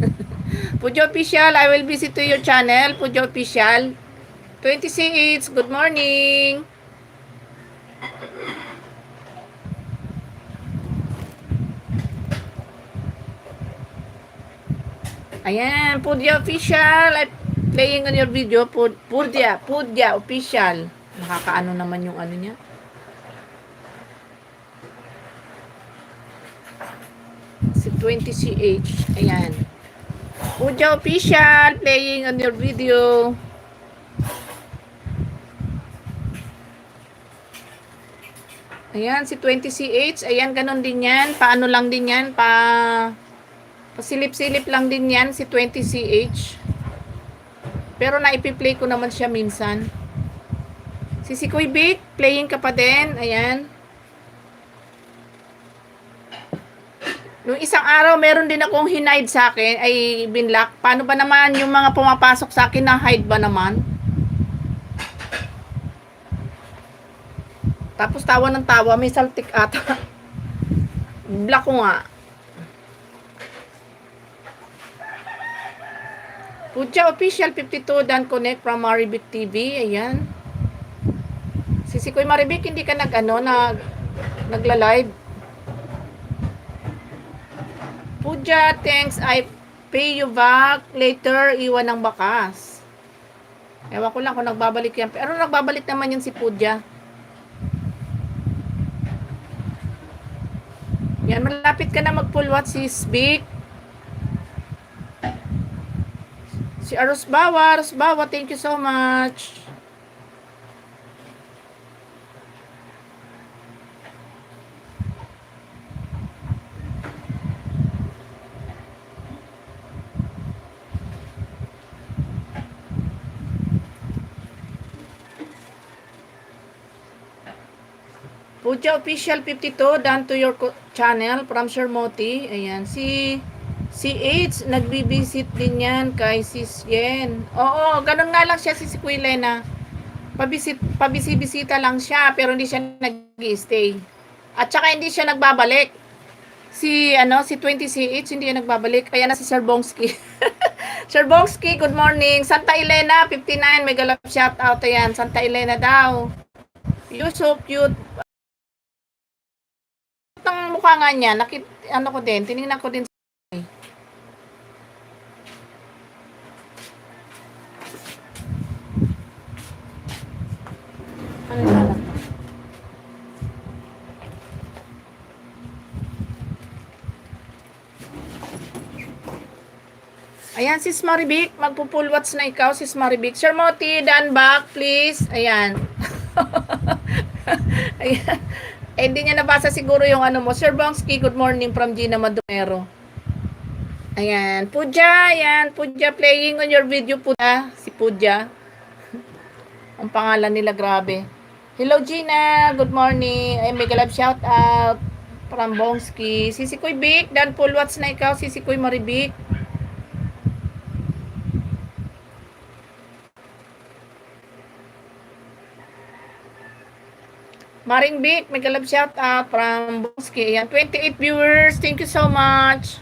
Pudja Official, I will visit to your channel. Pudja Official. 26, good morning. Ayan, Pudja Official. I'm playing on your video. Pudja Official. Nakakaano naman yung ano niya. Si 20CH. Ayan. Pudja Official. Playing on your video. Ayan, si 20CH. Ayan, ganun din yan. Paano lang din yan. Pasilip-silip lang din yan si 20CH. Pero naipi-play ko naman siya minsan. Si Kuy Big, playing ka pa din. Ayan. Nung isang araw, meron din akong hinide sa akin, ay binlock. Paano ba naman yung mga pumapasok sa akin na hide ba naman? Tapos tawa ng tawa, may saltik ata. Block ko nga. Pudja Official 52, Dan Connect from Maribik TV. Ayan. Si Kuy Maribik, hindi ka nagla-live. Pudja, thanks. I pay you back later. Iwan ng bakas. Ewan ko lang kung nagbabalik yan. Pero nagbabalik naman yan si Pudja. Yan, malapit ka na mag-full watch si Big. Si Arosbawa, thank you so much. Pudja Official 52, done to your channel from Sir Moti. Ayan, si H, nagbibisit din yan kay Sis Yen. Oo, ganun nga lang siya si Kuy Lena. Pabisibisita lang siya, pero hindi siya nag-stay. At saka hindi siya nagbabalik. Si 20CH, hindi yan nagbabalik. Kaya na si Sir Bongski. Sir Bongski, good morning. Santa Elena, 59, mega love shout out. Ayan, Santa Elena daw. You so cute. Ang mukha nga niya, tinignan ko din. Ayan, Sis Maribik, magpo-full watch na ikaw, Sis Maribik. Sir Moti, Dan back, please. Ayan. Ayan. Hindi niya nabasa siguro yung mo. Sir Bongski, good morning from Gina Madumero. Ayan, Pudja, ayan, Pudja, playing on your video, Pudja. Si Pudja. Ang pangalan nila, grabe. Hello, Gina, good morning. Ay, mega love shout out from Bongski. Si Kuy Big, Dan full watch na ikaw, si Kuy Maribik. Maring Vic, may galab shout out from Bongski. Ayan, 28 viewers. Thank you so much.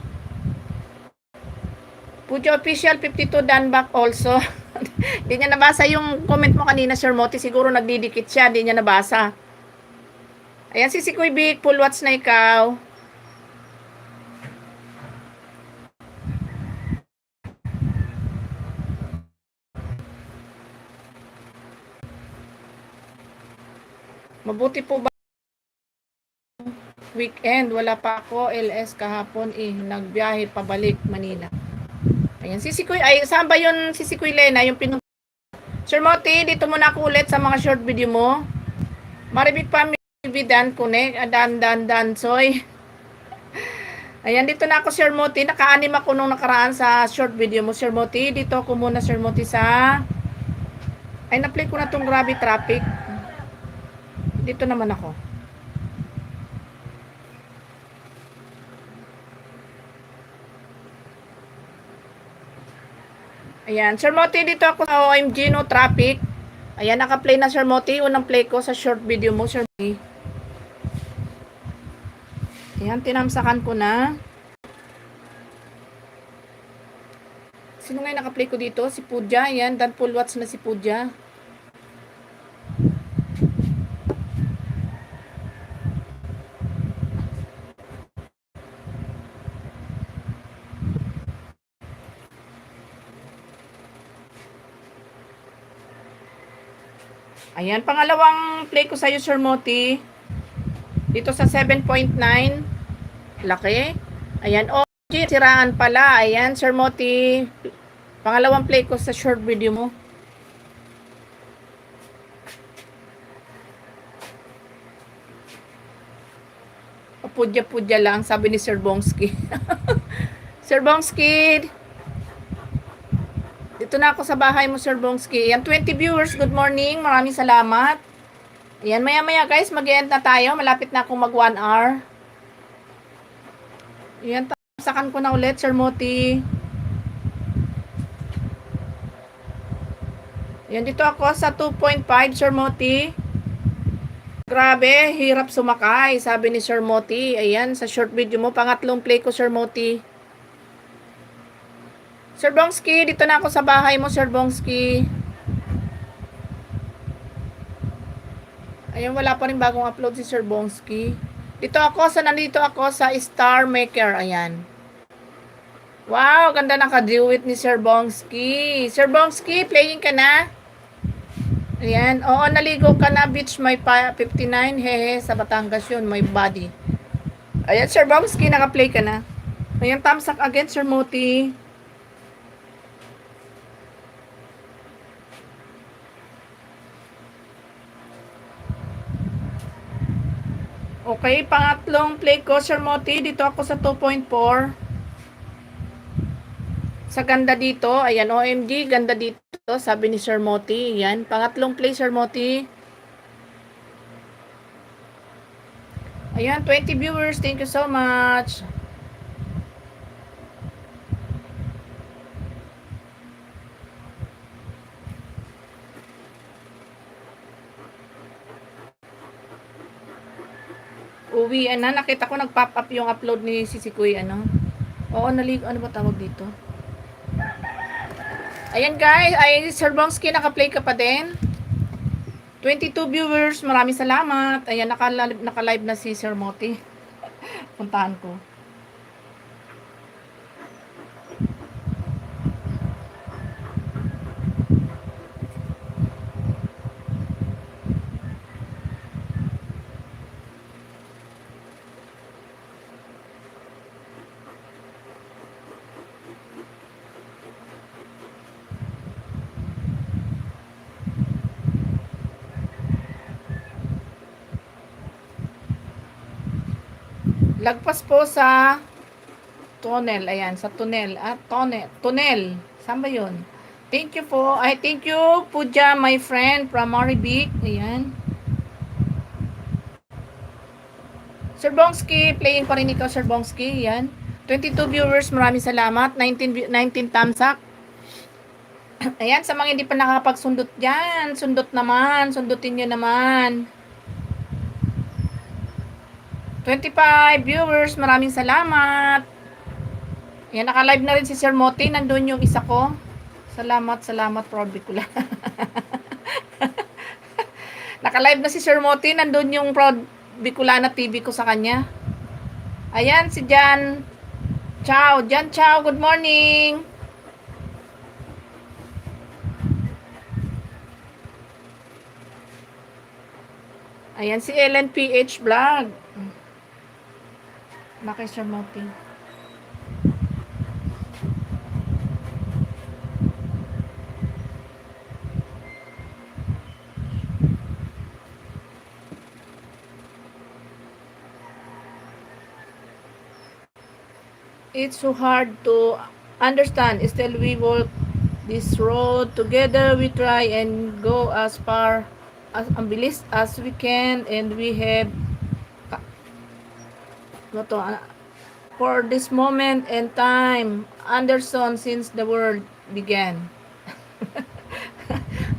Pujo Official 52 done back also. Hindi niya nabasa yung comment mo kanina, Sir Moti. Siguro nagdidikit siya. Hindi niya nabasa. Ayan, si Kuy Vic. Full watch na ikaw. Mabuti po ba weekend? Wala pa ako. LS kahapon nagbiyahe pabalik Manila. Ayan, si Kuy. Ay, saan ba yun si Kuy Lena? Yung Sir Moti, dito muna ako ulit sa mga short video mo. Maribig pa Dan Connect, Dan Soy. Ayan, dito na ako, Sir Moti. Naka-anim ako nung nakaraan sa short video mo, Sir Moti. Dito ako muna, Sir Moti, sa... Ay, na-play ko na tong Grabe Traffic. Dito naman ako. Ayan, Sir Moti, dito ako sa OMG, no traffic. Ayan, naka-play na, Sir Moti. Unang play ko sa short video mo, Sir Moti. Ayan, tinamsakan ko na. Sino nga naka-play ko dito? Si Pudja. Ayan, dan full watch na si Pudja. Ayan, pangalawang play ko sa'yo, Sir Moti. Dito sa 7.9. Laki. Ayan, OG, siraan pala. Ayan, Sir Moti. Pangalawang play ko sa short video mo. Pudya-pudya lang, sabi ni Sir Bongski. Sir Bongski, dito na ako sa bahay mo, Sir Bongski. Ayan, 20 viewers. Good morning. Maraming salamat. Ayan, maya-maya guys, mag-end na tayo. Malapit na akong mag 1 hour. Ayan, tapsakan ko na ulit, Sir Moti. Ayan, dito ako sa 2.5, Sir Moti. Grabe, hirap sumakay, sabi ni Sir Moti. Ayan, sa short video mo. Pangatlong play ko, Sir Moti. Sir Bongski, dito na ako sa bahay mo, Sir Bongski. Ayan, wala pa rin bagong upload si Sir Bongski. Nandito ako sa Star Maker. Ayan. Wow, ganda naka-duet ni Sir Bongski. Sir Bongski, playing ka na? Ayan. Oo, naligo ka na, Beach My 59. Hehe, sa Batangas yun, my body. Ayan, Sir Bongski, naka-play ka na. Ayan, thumbs up again, Sir Moti. Okay, pangatlong play ko, Sir Moti. Dito ako sa 2.4. Sa ganda dito. Ayan, OMG, ganda dito. Sabi ni Sir Moti. Ayan, pangatlong play, Sir Moti. Ayan, 20 viewers. Thank you so much. Uwi, nakita ko nag-pop up yung upload ni Sisikoy, Oo, ano ba tawag dito? Ayan guys, Sir Bongski, naka-play ka pa din. 22 viewers, maraming salamat. Ayan, naka-live na si Sir Moti. Puntahan ko. Lagpas po sa tunnel. Ayan, sa tunnel. Tunnel. Saan ba yun? Thank you po. Thank you, Pudja, my friend from Maribik. Ayan. Sir Bongski, playing pa rin ikaw, Sir Bongski. Ayan. 22 viewers, maraming salamat. 19 thumbs up. Ayan, sa mga hindi pa nakapagsundot dyan, sundutin nyo naman. 25 viewers, maraming salamat. Yan, naka-live na rin si Sir Moti. Nandun yung isa ko. Salamat, Proud Bicolana. Naka-live na si Sir Moti. Nandun yung Proud Bicolana TV ko sa kanya. Ayan, si Jan. Ciao, Jan, ciao. Good morning. Ayan, si Ellen PH Vlog. Bakit Sir Moti? It's so hard to understand. Still, we walk this road together. We try and go as far as bilis as we can, and we have for this moment and time, Anderson, since the world began.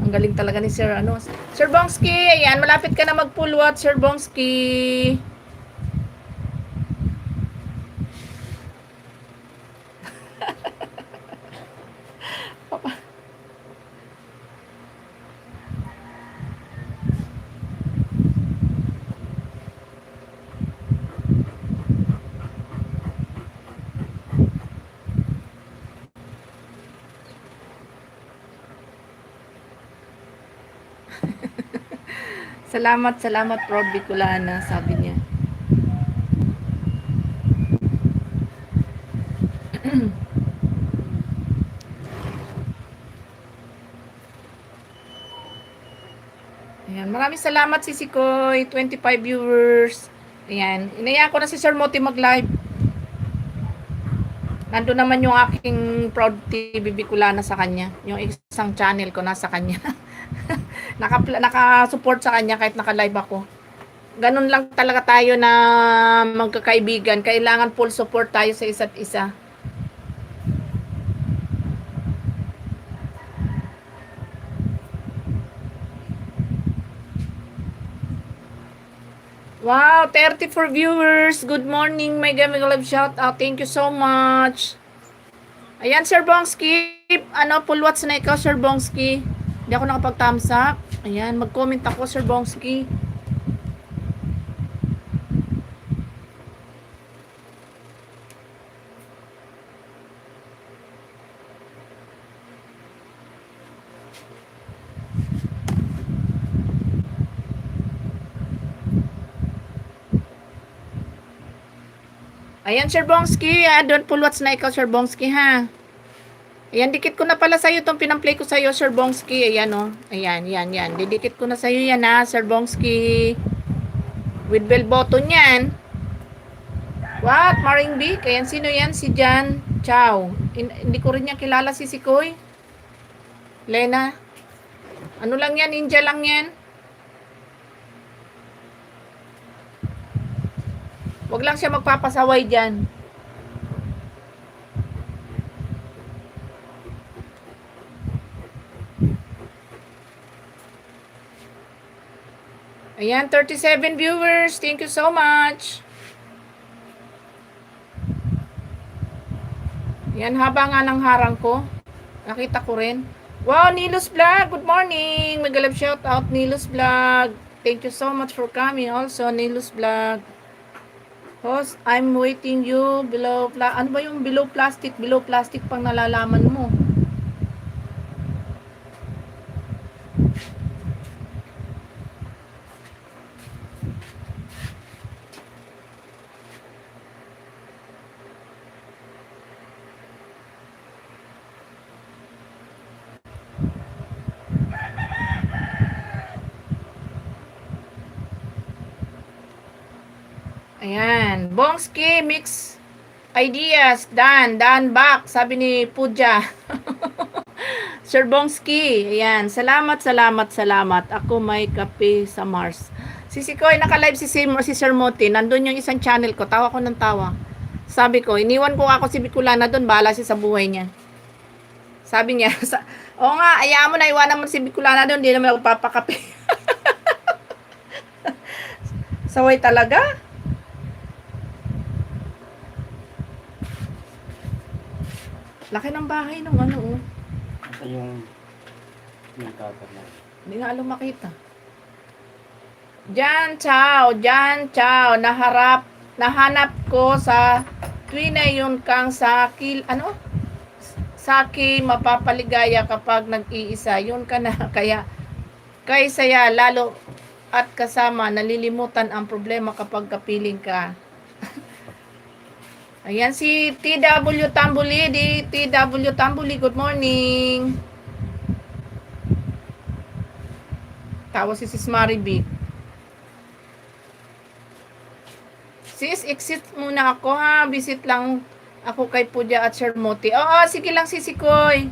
Ang galing talaga ni Sir Sir Bongski. Ayan, malapit ka na magpulwat, Sir Bongski. Salamat, Proud Bicolana, sabi niya. Ayan, maraming salamat Sisikoy, 25 viewers. Ayan, inaya ko na si Sir Moti mag-live. Nandun naman yung aking Proud TV Bicolana sa kanya. Yung isang channel ko nasa kanya. Naka-support sa kanya kahit naka-live ako. Ganun lang talaga tayo na magkakaibigan. Kailangan full support tayo sa isa't isa. Wow, 34 viewers. Good morning, my gaming live shout out. Thank you so much. Ayan, Sir Bongski. Pulwats na ikaw, Sir Bongski. Hindi ako nakapag-thumbs up. Ayan, mag-comment ako, Sir Bongski. Ayan, Sir Bongski. Doon pulwats na ikaw, Sir Bongski, ha? Ayan, dikit ko na pala sa'yo itong pinamplay ko sa'yo, Sir Bongski. Ayan, oh. Ayan, yan. Didikit ko na sa'yo yan, ha, Sir Bongski. With bell button yan. What? Maring Vic? Ayan, sino yan? Si Jan Chow. Hindi ko rin niya kilala si Sikoy. Lena. Ano lang yan? Ninja lang yan. Wag lang siya magpapasaway dyan. Ayan, 37 viewers. Thank you so much. Ayan, haba nga ng harang ko. Nakita ko rin. Wow, Nilus Vlog. Good morning. Mag-love shout out, Nilus Vlog. Thank you so much for coming also, Nilus Vlog. Host, I'm waiting you below. Ano ba yung below plastic? Below plastic pang nalalaman mo. Ayan. Bongski, mix ideas. Dan back. Sabi ni Puja. Sir Bongski. Ayan. Salamat. Ako may kape sa Mars. Sisikoy, naka-live si Sir Moti. Nandun yung isang channel ko. Tawa ko ng tawa. Sabi ko, iniwan ko ako si Bicolana doon. Bahala siya sa buhay niya. Sabi niya, oo nga, ayaw mo na iwanan mo si Bicolana doon. Hindi naman ako papakape. Saway talaga. Laki ng bahay nung ano, oh. Ito yung cutter na. Hindi nga alam makita. Jan Chow, nahanap ko sa tuwina yun kang Saki mapapaligaya kapag nag-iisa. Yun ka na, kay saya, lalo at kasama, nalilimutan ang problema kapag kapiling ka. Ayan si TW Tambuli, TW Tambuli, good morning. Tawa si Sis Maribik. Sis, exit muna ako ha. Visit lang ako kay Pudya at Shermoti. Oo, sige lang Sisikoy.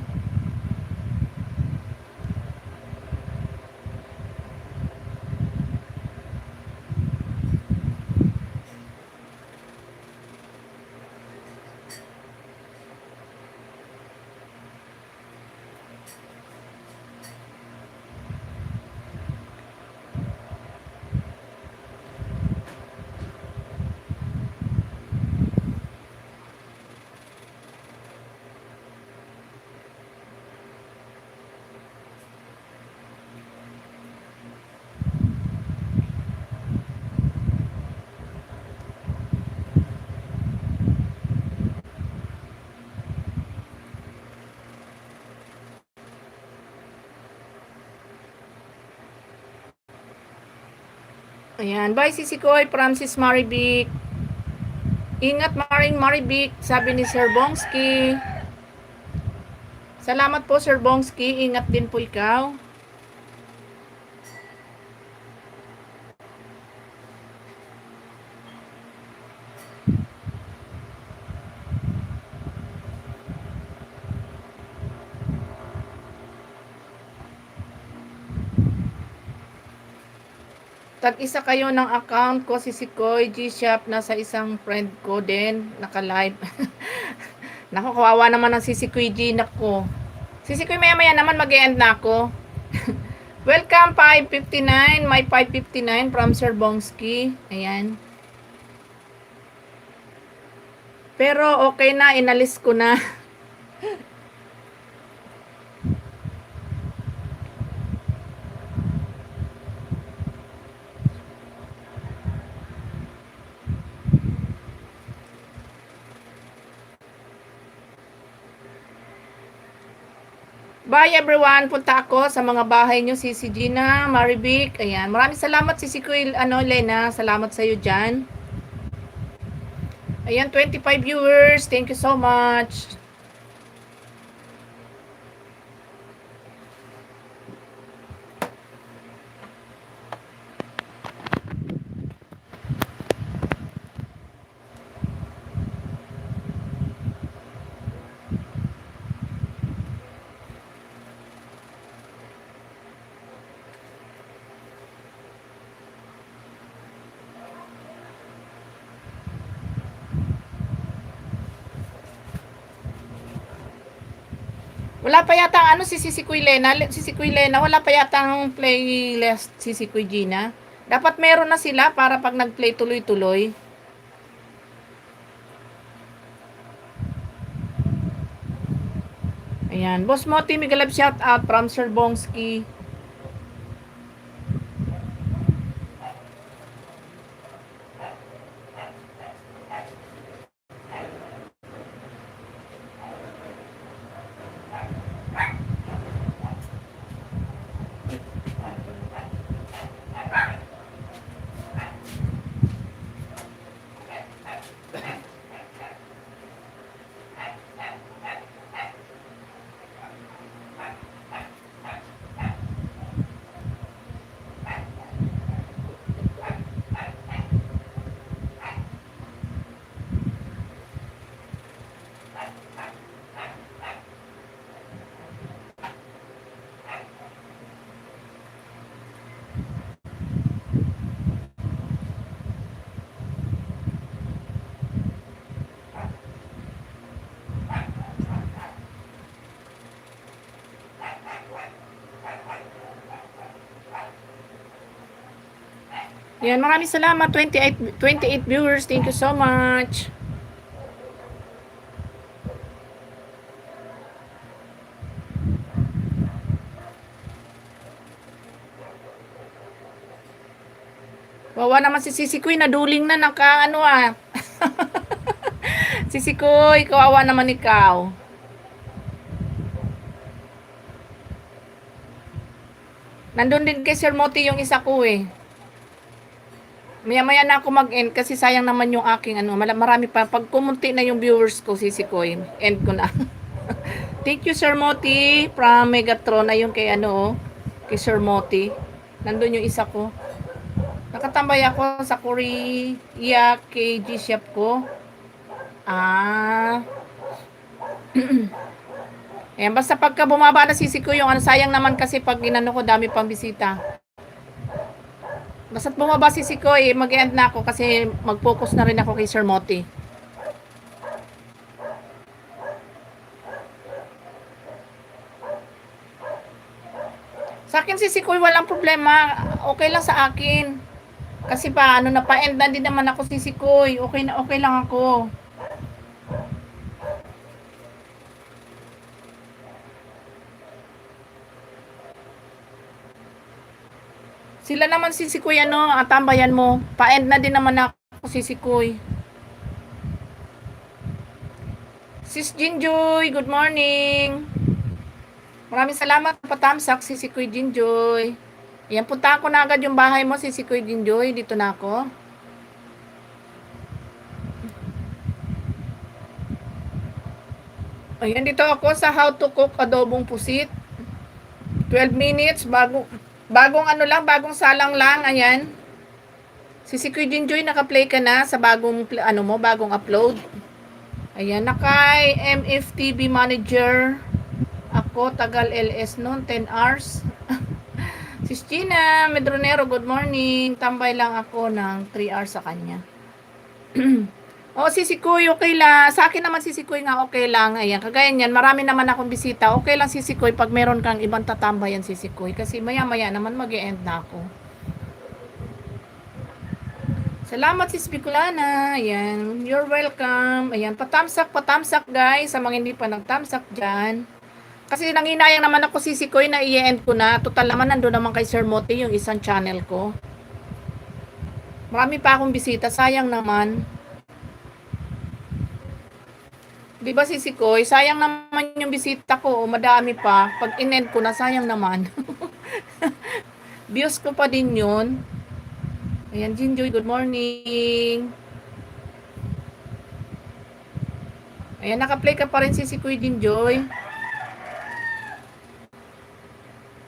Ayan, bye Sisikoy, Francis Maribik. Ingat Maribik, sabi ni Sir Bongski. Salamat po Sir Bongski, ingat din po ikaw. Tag-isa kayo ng account ko, Sisikoy, G-Shop, nasa isang friend ko din, naka-live. Naku, kawawa naman ang Sisikoy G, nako. Sisikoy, maya-maya naman mag-e-end na ako. Welcome, 559, my 559 from Sir Bongski. Ayan. Pero okay na, inalis ko na. Bye everyone, punta ako sa mga bahay nyo, si Gina, Maribik, ayan. Maraming salamat si Kuya, Lena, salamat sa iyo dyan. Ayan, 25 viewers, thank you so much. Wala pa yata ano si Kuya Lena, wala pa yata ang playlist si Kuya Gina. Dapat meron na sila para pag nag-play tuloy-tuloy. Ayan, Boss Moti, mega love shout out from Sir Bongski. Yan, maraming salamat. 28 viewers. Thank you so much. Kawawa naman si Sisikoy, naduling na naka ano ah. Sisikoy, kawawa naman ikaw. Nandun din kay Sir Moti yung isa ko eh. Maya-maya na ako mag-end kasi sayang naman yung aking ano, marami pa. Pag kumunti na yung viewers ko, Sisikoy, end ko na. Thank you Sir Moti from Megatron. Ayun kay ano, kay Sir Moti. Nandun yung isa ko. Nakatambay ako sa Korea KG shop ko. Ah. Ayan, basta pagka bumaba na Sisikoy yung ano, sayang naman kasi pag ginano ko, dami pang bisita. Basta't bumaba Sisikoy, mag-end na ako kasi mag-focus na rin ako kay Sir Moti. Sa akin Sisikoy, walang problema. Okay lang sa akin. Kasi pa, ano na pa-end na din naman ako Sisikoy. Okay na, okay lang ako. Sila naman Sisikoy, ano, tambayan mo. Pa-end na din naman ako Sisikoy. Sis Jinjoy, good morning. Maraming salamat patamsak Sisikoy Jinjoy. Ayan, punta ko na agad yung bahay mo Sisikoy Jinjoy. Dito na ako. Ayan, dito ako sa how to cook adobong pusit. 12 minutes, bagong ano lang, bagong salang lang, ayan. Sisikoy Jinjoy, naka-play ka na sa bagong, ano mo, bagong upload. Ayan, nakay MFTV Manager. Ako, tagal LS noon, 10 hours. Sis Gina Medronero, good morning. Tambay lang ako ng 3 hours sa kanya. O, Sisikoy, okay lang. Sa akin naman Sisikoy nga okay lang. Ayan, kagaya niyan, marami naman akong bisita. Okay lang Sisikoy pag meron kang ibang tatambayan Sisikoy. Kasi maya-maya naman mag-e-end na ako. Salamat Sis Bicolana. Ayan, you're welcome. Ayan, patamsak guys. Sa mga hindi pa nagtamsak dyan. Kasi nanginayang naman ako Sisikoy na i-end ko na. Total naman, nandun naman kay Sir Moti yung isang channel ko. Marami pa akong bisita. Sayang naman. Di ba Sisikoy? Sayang naman yung bisita ko. Madami pa. Pag in-end ko na, sayang naman. Views ko pa din yun. Ayan, Jinjoy, good morning. Ayan, naka-play ka pa rin Sisikoy Jinjoy.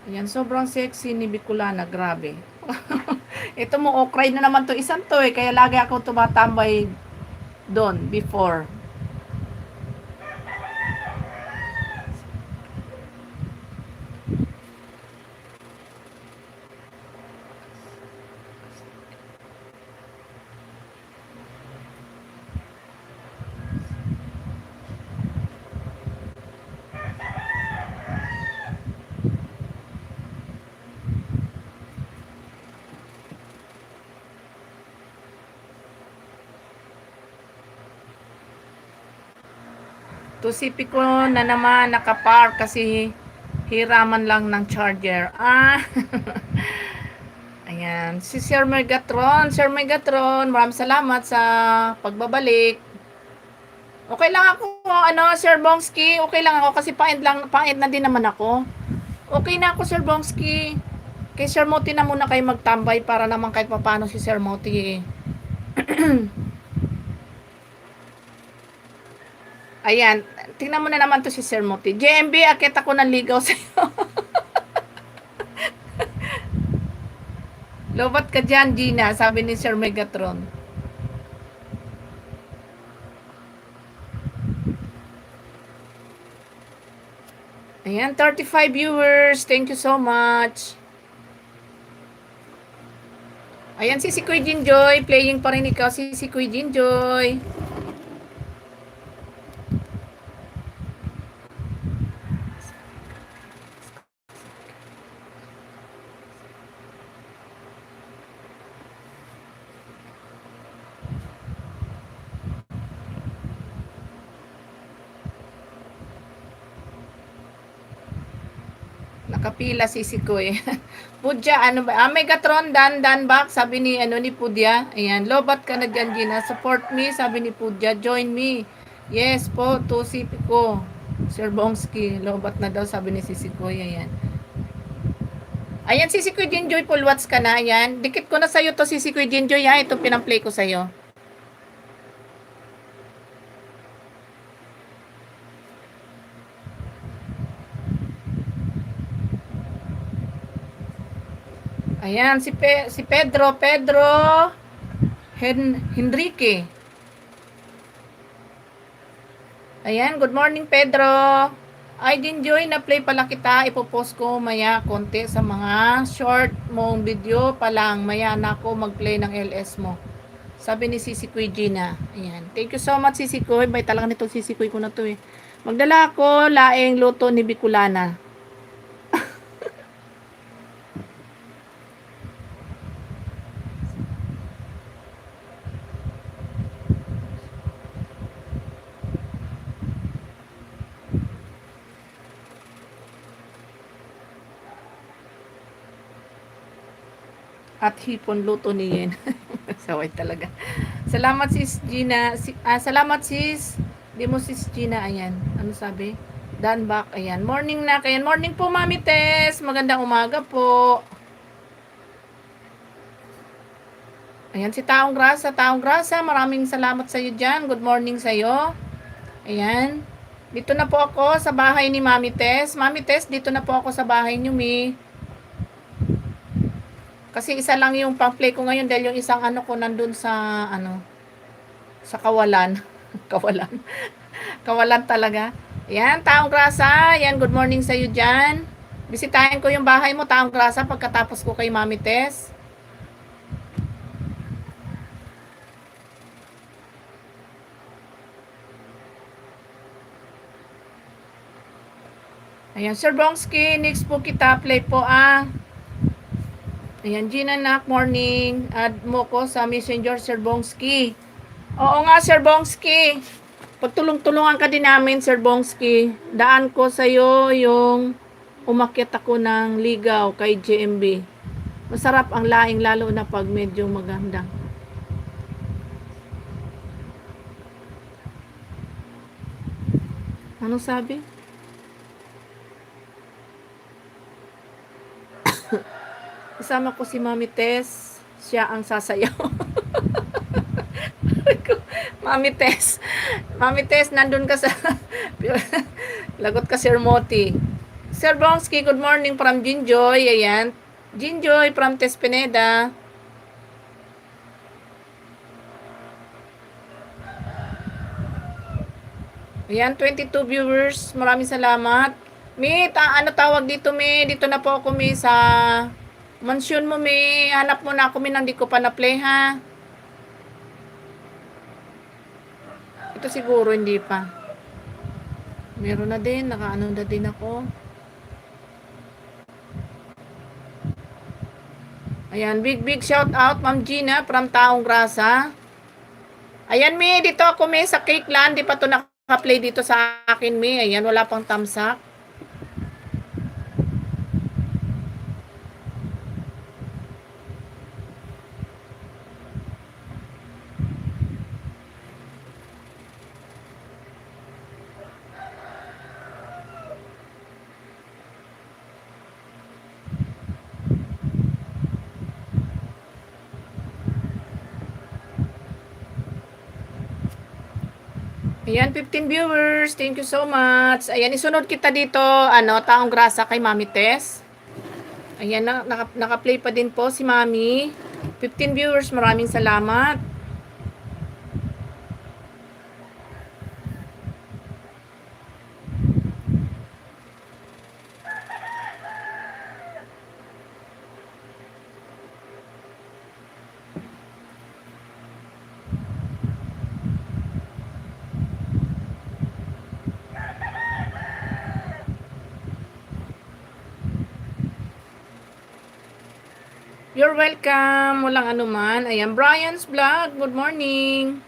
Ayan, sobrang sexy ni Bicolana. Grabe. Ito mo, okray na naman to. Isang to eh. Kaya lagi ako tumatambay doon before. Tusipi ko na naman nakapark kasi hiraman lang ng charger. Ayan. Si Sir Megatron. Sir Megatron, maraming salamat sa pagbabalik. Okay lang ako, ano, Sir Bongski. Okay lang ako kasi pa-end na din naman ako. Okay na ako, Sir Bongski. Kay Sir Moti na muna kayo magtambay para naman kahit paano si Sir Moti. Ayan, tingnan mo na naman to si Sir Moti. JMB, akit ako ng ligaw sa'yo. Lobat ka dyan, Gina, sabi ni Sir Megatron. Ayan, 35 viewers. Thank you so much. Ayan, si Kuy Jinjoy. Playing pa rin ikaw, si Kuy Jinjoy. Nakapila si Koy. Pudya, ano ba? Megatron, dan back, sabi ni, ni Pudya. Ayan, lobat ka na dyan, Gina. Support me, sabi ni Pudya. Join me. Yes po, to si ko. Sir Bongski, lobat na daw, sabi ni Sisi Koy. Ayan. Ayan, Sisi Koy Jinjoy, full watch ka na. Ayan. Dikit ko na sa'yo to, Sisi Koy Jinjoy, ha. Ito pinamplay ko sa'yo. Ayan, si Pedro Henrique. Ayan, good morning Pedro. I enjoy na play pala kita. Ipopost ko maya konti sa mga short mong video pa lang. Maya na ako mag-play ng LS mo. Sabi ni Sisi Kuy Gina. Ayan. Thank you so much Sisi Kuy. May talaga nitong Sisi Kuy ko na to eh. Magdala ako laing luto ni Bicolana. At hipon luto ni Yen. Saway talaga. Salamat sis Gina. Salamat sis. Di mo sis Gina. Ayan. Ano sabi? Dan back. Ayan. Morning na. Ayan. Morning po Mami Tess. Magandang umaga po. Ayan si Taong Grasa. Taong Grasa. Maraming salamat sa iyo dyan. Good morning sa iyo. Ayan. Dito na po ako sa bahay ni Mami Tess. Mami Tess, dito na po ako sa bahay niyo, Mi. Kasi isa lang yung pang-play ko ngayon dahil yung isang ko nandun sa sa Kawalan. Kawalan. Kawalan talaga. Yan, Taong Grasa. Yan, good morning sa iyo dyan. Bisitahin ko yung bahay mo, Taong Grasa, pagkatapos ko kay Mami Tess. Ayan, Sir Bongski, next po kita, play po Ayan, Gina Nak, morning. Add mo ko sa Messenger, Sir Bongski. Oo nga, Sir Bongski. Pagtulong-tulungan ka din namin, Sir Bongski. Daan ko sa'yo yung umakyat ako ng ligaw kay JMB. Masarap ang laing, lalo na pag medyo maganda. Anong sabi? Kasama ko si Mami Tess. Siya ang sasayaw. Mami Tess. Mami Tess, nandun ka sa... Lagot ka, Sir Moti. Sir Bongski, good morning from Jinjoy. Ayan. Jinjoy from Tess Pineda. Ayan, 22 viewers. Maraming salamat. Mi, ano tawag dito, Mi? Dito na po ako, Mi, sa... Mansyon mo, Mi. Hanap mo na ako, Mi, nang di ko pa na-play, ha? Ito siguro, hindi pa. Meron na din. Nakaano na din ako. Ayan, big shout out, Ma'am Gina, from Taong Grasa. Ayan, Mi, dito ako, Mi, sa Cake Land. Di pa to naka-play dito sa akin, Mi. Ayan, wala pang tamsak. Ayan, 15 viewers. Thank you so much. Ayan, isunod kita dito, Taong Grasa kay Mami Tess. Ayan, naka-play pa din po si Mami. 15 viewers, maraming salamat. You're welcome. Walang anuman. Ayan, Brian's Vlog. Good morning.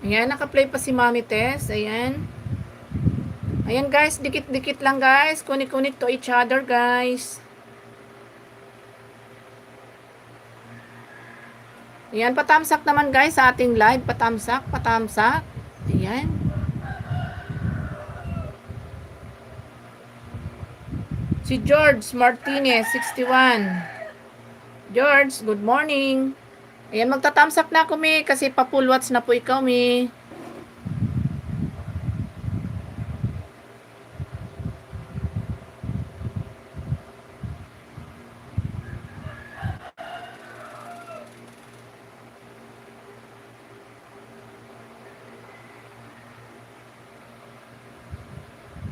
Ayan, Ayan, naka-play pa si Mami Tess. Ayan. Ayan guys, dikit-dikit lang guys. Connect to each other guys. Ayan, patamsak naman guys sa ating live. Patamsak, patamsak. Ayan. Si George Martinez, 61. George, good morning. Ayan, magtatamsak na ako, Mi, kasi pa-full watch na po ikaw, Mi.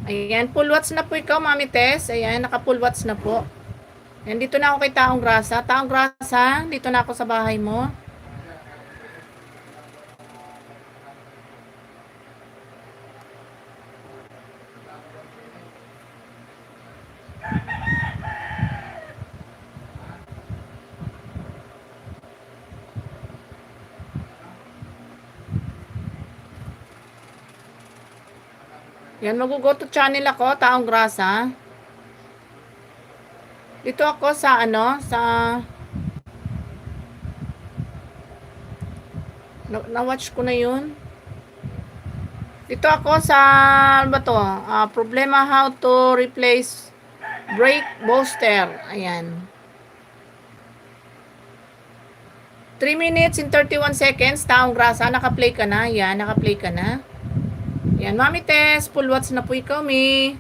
Ayan, full watch na po ikaw, Mami Tess. Ayan, naka-full watch na po. Ayan, dito na ako kay Taong Grasa. Taong Grasa, dito na ako sa bahay mo. Yan, mag-go to channel ako, Taong Grasa. Dito ako sa na-watch ko na yun. Dito ako sa, ano ba to? Problema how to replace brake booster. Ayan. 3 minutes and 31 seconds, Taong Grasa. Naka-play ka na. Yan, naka-play ka na. Yan, Mami Tess, full watch na po ikaw, Mi.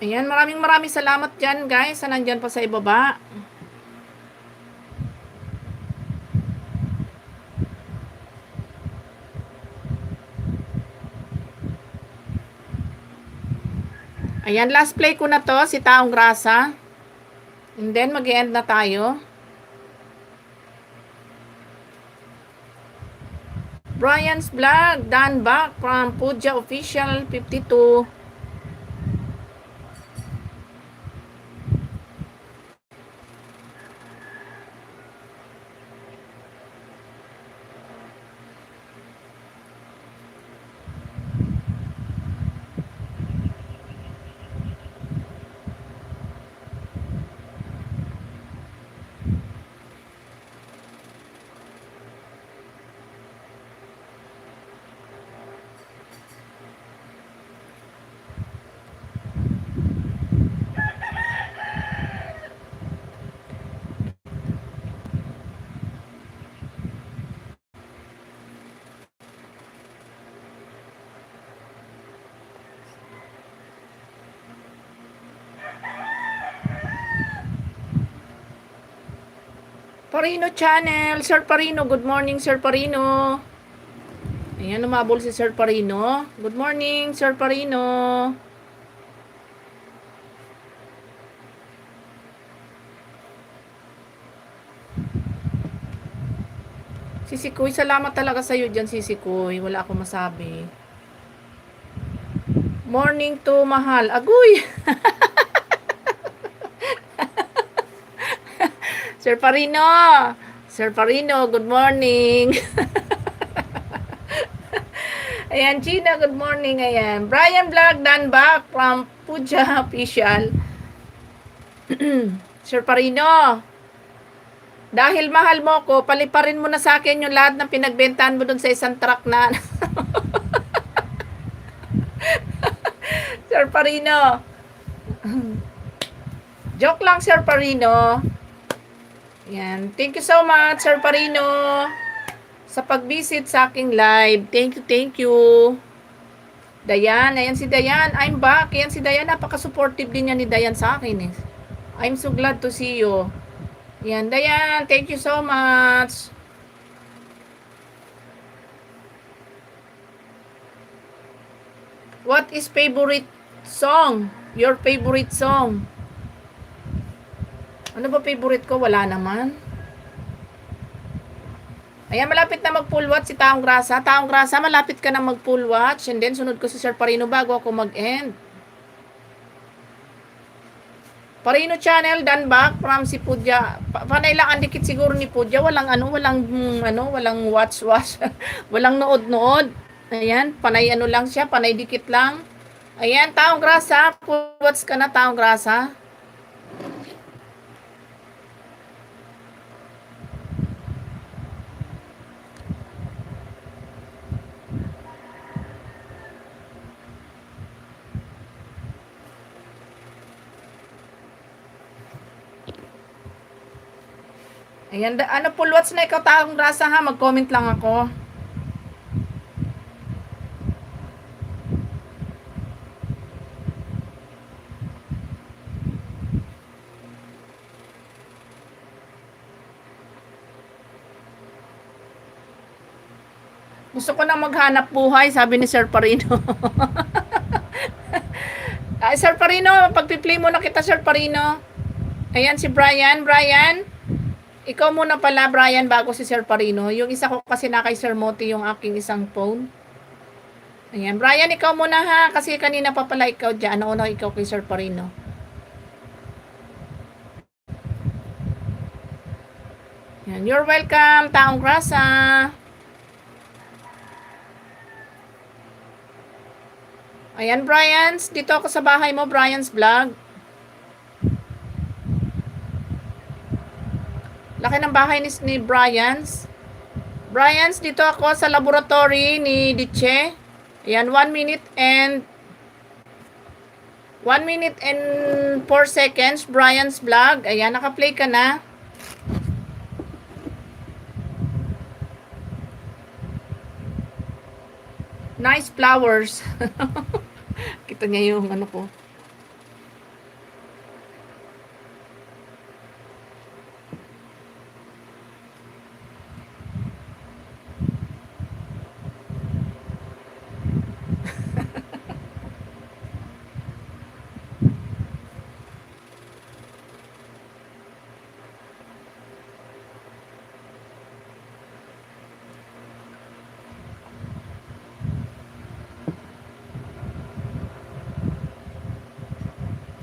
Ayan, maraming salamat dyan, guys, sa nandyan pa sa ibaba. Ayan, last play ko na to, si Taong Grasa. And then, mag-end na tayo. Brian's Vlog, Dan back from Puja Official 52. Parino Channel, Sir Parino, good morning Sir Parino. Ayan, lumabol si Sir Parino. Good morning Sir Parino. Sisikoy, salamat talaga sa iyo dyan, Sisikoy. Wala akong masabi. Morning to Mahal. Agoy! Sir Parino! Sir Parino, good morning! Ayan, Gina, good morning. Ayan. Brian Vlog, Dan back from Puja Official. Sir Parino, dahil mahal mo ko, paliparin mo na sa akin yung lahat ng pinagbentahan mo dun sa isang truck na. Sir Parino. Joke lang, Sir Parino. Yan. Thank you so much, Sir Parino, sa pag-visit sa aking live. Thank you. Dayan, ayan si Dayan. I'm back. Ayan si Dayan. Napaka-supportive din niya ni Dayan sa akin. I'm so glad to see you. Yan, Dayan. Thank you so much. What is favorite song? Your favorite song? Ano ba favorite ko? Wala naman. Ayan, malapit na mag-full watch si Taong Grasa. Taong Grasa, malapit ka na mag-full watch. And then, sunod ko si Sir Parino bago ako mag-end. Parino channel, done back from si Pudya. Panay lang ang dikit siguro ni Pudya. Walang walang watch. Walang nood-nood. Ayan, panay ano lang siya, panay dikit lang. Ayan, taong grasa. Watch ka na, taong grasa. Ayan, ano full watch na ikaw, taong grasa ha, mag-comment lang ako. Gusto ko na maghanap buhay, sabi ni Sir Parino. Ay, Sir Parino, pagpi-play mo na kita, Sir Parino. Ayan, si Brian. Brian, ikaw muna pala, Brian, bago si Sir Parino. Yung isa ko kasi na kay Sir Moti, yung aking isang phone. Ayan, Brian, ikaw muna ha, kasi kanina pa pala ikaw dyan. Nauna ikaw kay Sir Parino. Ayan, you're welcome, taong grasa. Ayan, Brian's. Dito ako sa bahay mo, Brian's vlog. Laki ng bahay ni Brian's. Brian's, dito ako sa laboratory ni Diche. Ayan, 1 minute and 4 seconds, Brian's vlog. Ayan, naka-play ka na. Nice flowers. Kita niya yung ano ko.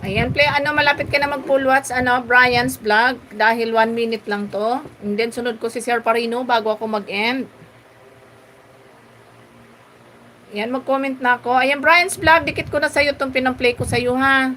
Ayan, play, malapit ka na mag-full watch, Brian's vlog, dahil 1 minute lang to. And then, sunod ko si Sir Parino bago ako mag-end. Ayan, mag-comment na ako. Ayan, Brian's vlog, dikit ko na sa'yo itong pinang-play ko sa'yo, ha.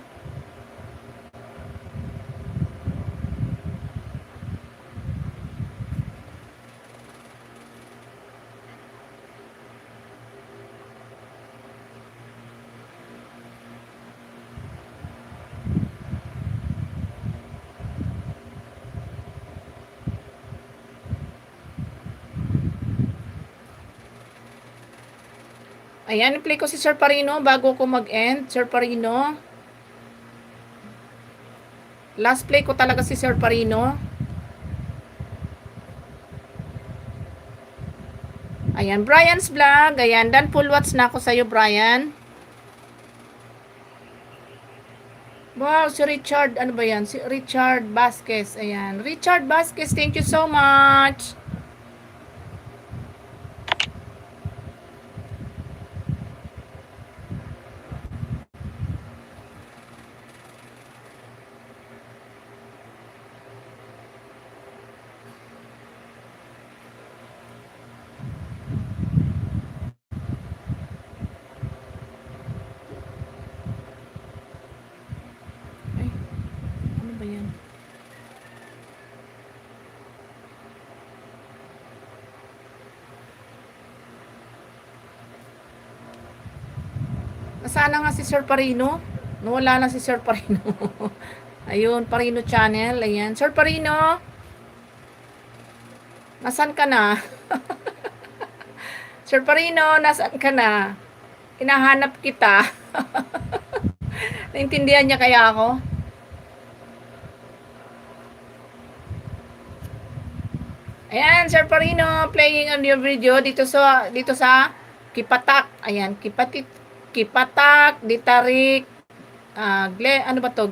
Ayan, i-play ko si Sir Parino bago ko mag-end. Sir Parino. Last play ko talaga si Sir Parino. Ayan, Brian's vlog. Ayan, dan full watch na ako sa'yo, Brian. Wow, si Richard, ano ba yan? Si Richard Vasquez. Ayan, Richard Vasquez, thank you so much. Nasaan na nga si Sir Parino? Nawala na si Sir Parino. Ayun, Parino channel. Ayan. Sir Parino, nasaan ka na? Sir Parino, nasaan ka na? Hinahanap kita. Naintindihan niya kaya ako? Ayan, Sir Parino, playing on your video dito sa Kipatak. Ayan, Kipatak, Ditarik, ano ba to?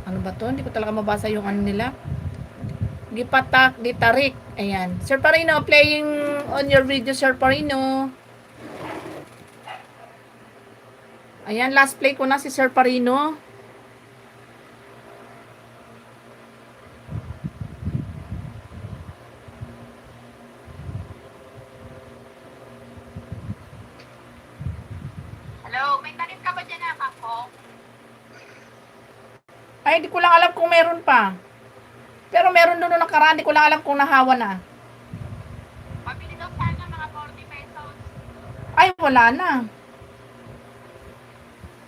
Ano ba to? Hindi ko talaga mabasa yung ano nila. Gipatak, Ditarik. Ayan. Sir Parino, playing on your video, Sir Parino. Ayan, last play ko na si Sir Parino. Ay, di ko lang alam kung meron pa. Pero meron doon nung nakaraan, di ko lang alam kung nahawa na. Pabili daw sana mga 40 pesos. Ay, wala na.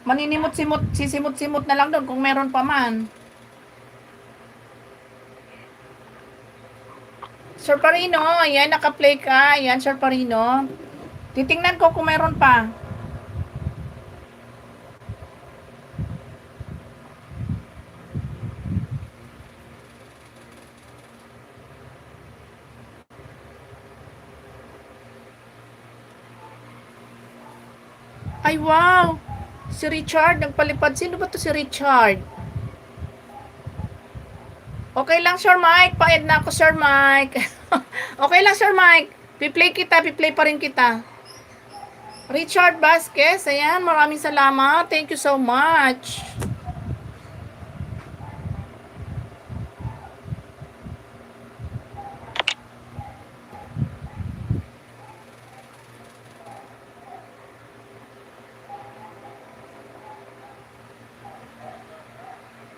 Maninimot-simot, sisimot-simot na lang doon kung meron pa man. Sir Parino, ayan, naka-play ka. Ayan, Sir Parino. Titingnan ko kung meron pa. Ay, wow! Si Richard, nagpalipad. Sino ba to si Richard? Okay lang, Sir Mike. Paed na ako, Sir Mike. Okay lang, Sir Mike. Piplay pa rin kita. Richard Vasquez, ayan, maraming salamat. Thank you so much.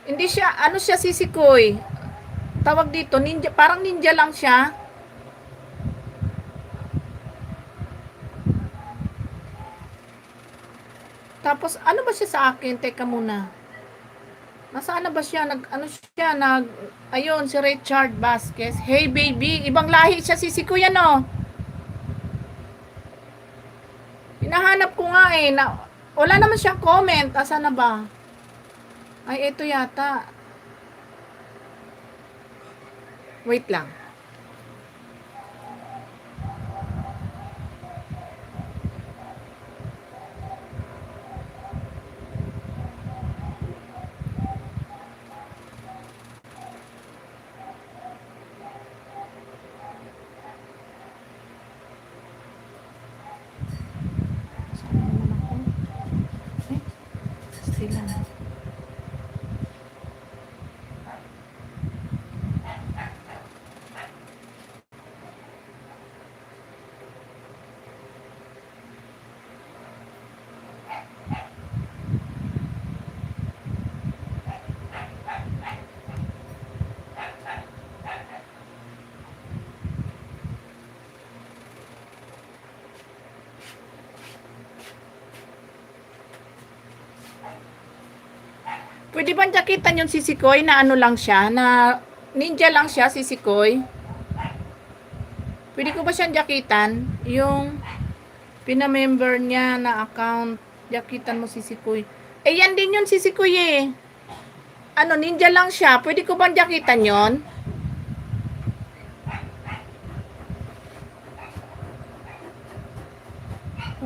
Hindi siya, ano siya, sisikoy. Tawag dito, ninja, parang ninja lang siya. Tapos, ano ba siya sa akin? Teka muna. Nasaan na ba siya? Ayun, si Richard Vasquez. Hey, baby. Ibang lahi siya, sisikoy, ano? Hinahanap ko nga eh. Wala naman siyang comment. Asa na ba? Ay, ito yata. Wait lang. Saan naman ako? Eh, sila na. Pwede ba jakitan yung sisikoy na ano lang siya, na ninja lang siya, sisikoy? Pwede ko ba siyang jakitan? Yung pinamember niya na account, jakitan mo sisikoy. Eh, yan din yun sisikoy eh. Ano, ninja lang siya. Pwede ko bang jakitan yon?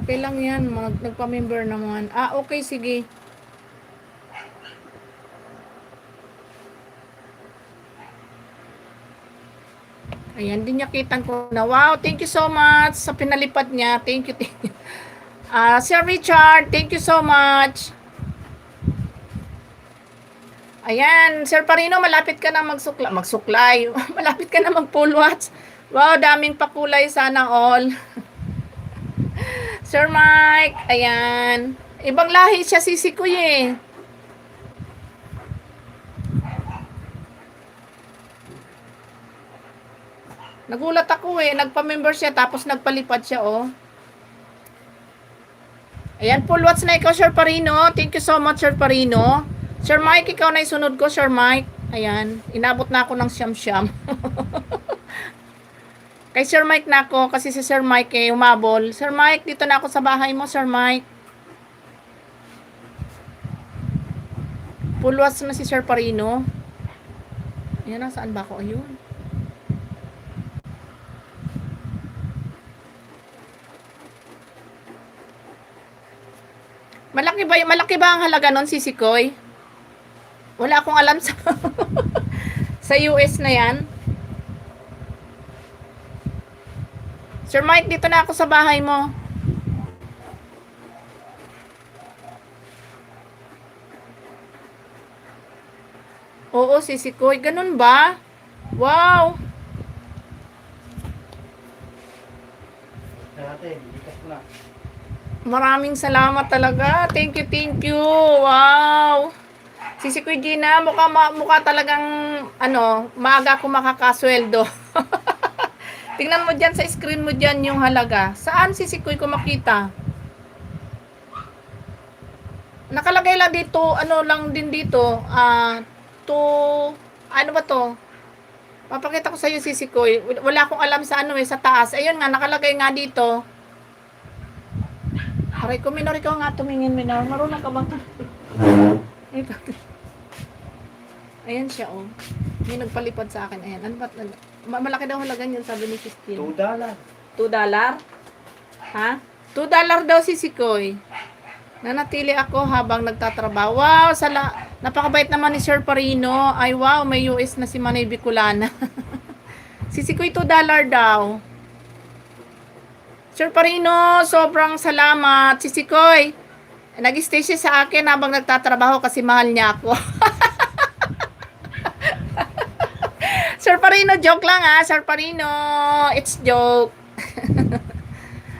Okay lang yan, nagpa-member naman. Ah, okay, sige. Ayan, din nyakitan ko na. Wow, thank you so much sa pinalipad niya. Thank you, thank you. Sir Richard, thank you so much. Ayan, Sir Parino, malapit ka na magsuklay. Malapit ka na mag-full watch. Wow, daming pakulay, sana all. Sir Mike, ayan. Ibang lahi siya, sisikoy eh. Nagulat ako eh. Nagpa-member siya, tapos nagpalipad siya, oh. Ayan, full watch na ikaw, Sir Parino. Thank you so much, Sir Parino. Sir Mike, ikaw na isunod ko, Sir Mike. Ayan, inabot na ako ng siyam-siyam. Kay Sir Mike na ako, kasi si Sir Mike eh, umabol. Sir Mike, dito na ako sa bahay mo, Sir Mike. Full watch na si Sir Parino. Ayan, saan ba ako? Ayun. Malaki ba ang halaga nun, sisikoy? Wala akong alam sa sa US na yan. Sir Mike, dito na ako sa bahay mo. Oo, sisikoy. Ganun ba? Wow! Natin, ikas ko na. Maraming salamat talaga. Thank you, thank you. Wow! Si Kuya Gina, mukha talagang, maaga ako makakasweldo. Tingnan mo dyan sa screen mo dyan yung halaga. Saan si Kuya ko makita? Nakalagay lang dito, lang din dito, to, ano ba to? Papakita ko sa iyo, Sisikoy. Wala akong alam sa sa taas. Ayun nga, nakalagay nga dito. Aray ko, Minor, ikaw nga tumingin, Minor. Marunong ka bang? Ayan siya, oh. May nagpalipad sa akin. Ayan. Ano ba? Malaki daw halaga niyan, sabi ni Christine. $2. $2? Ha? $2 daw, Sisikoy. Nanatili ako habang nagtatrabaho. Wow, napakabait naman ni Sir Parino. Ay, wow, may US na si Manay Bicolana. Sisikoy, $2 daw. Sir Parino, sobrang salamat. Sisikoy, nag-stay siya sa akin habang nagtatrabaho kasi mahal niya ako. Sir Parino, joke lang ha. Sir Parino, it's joke.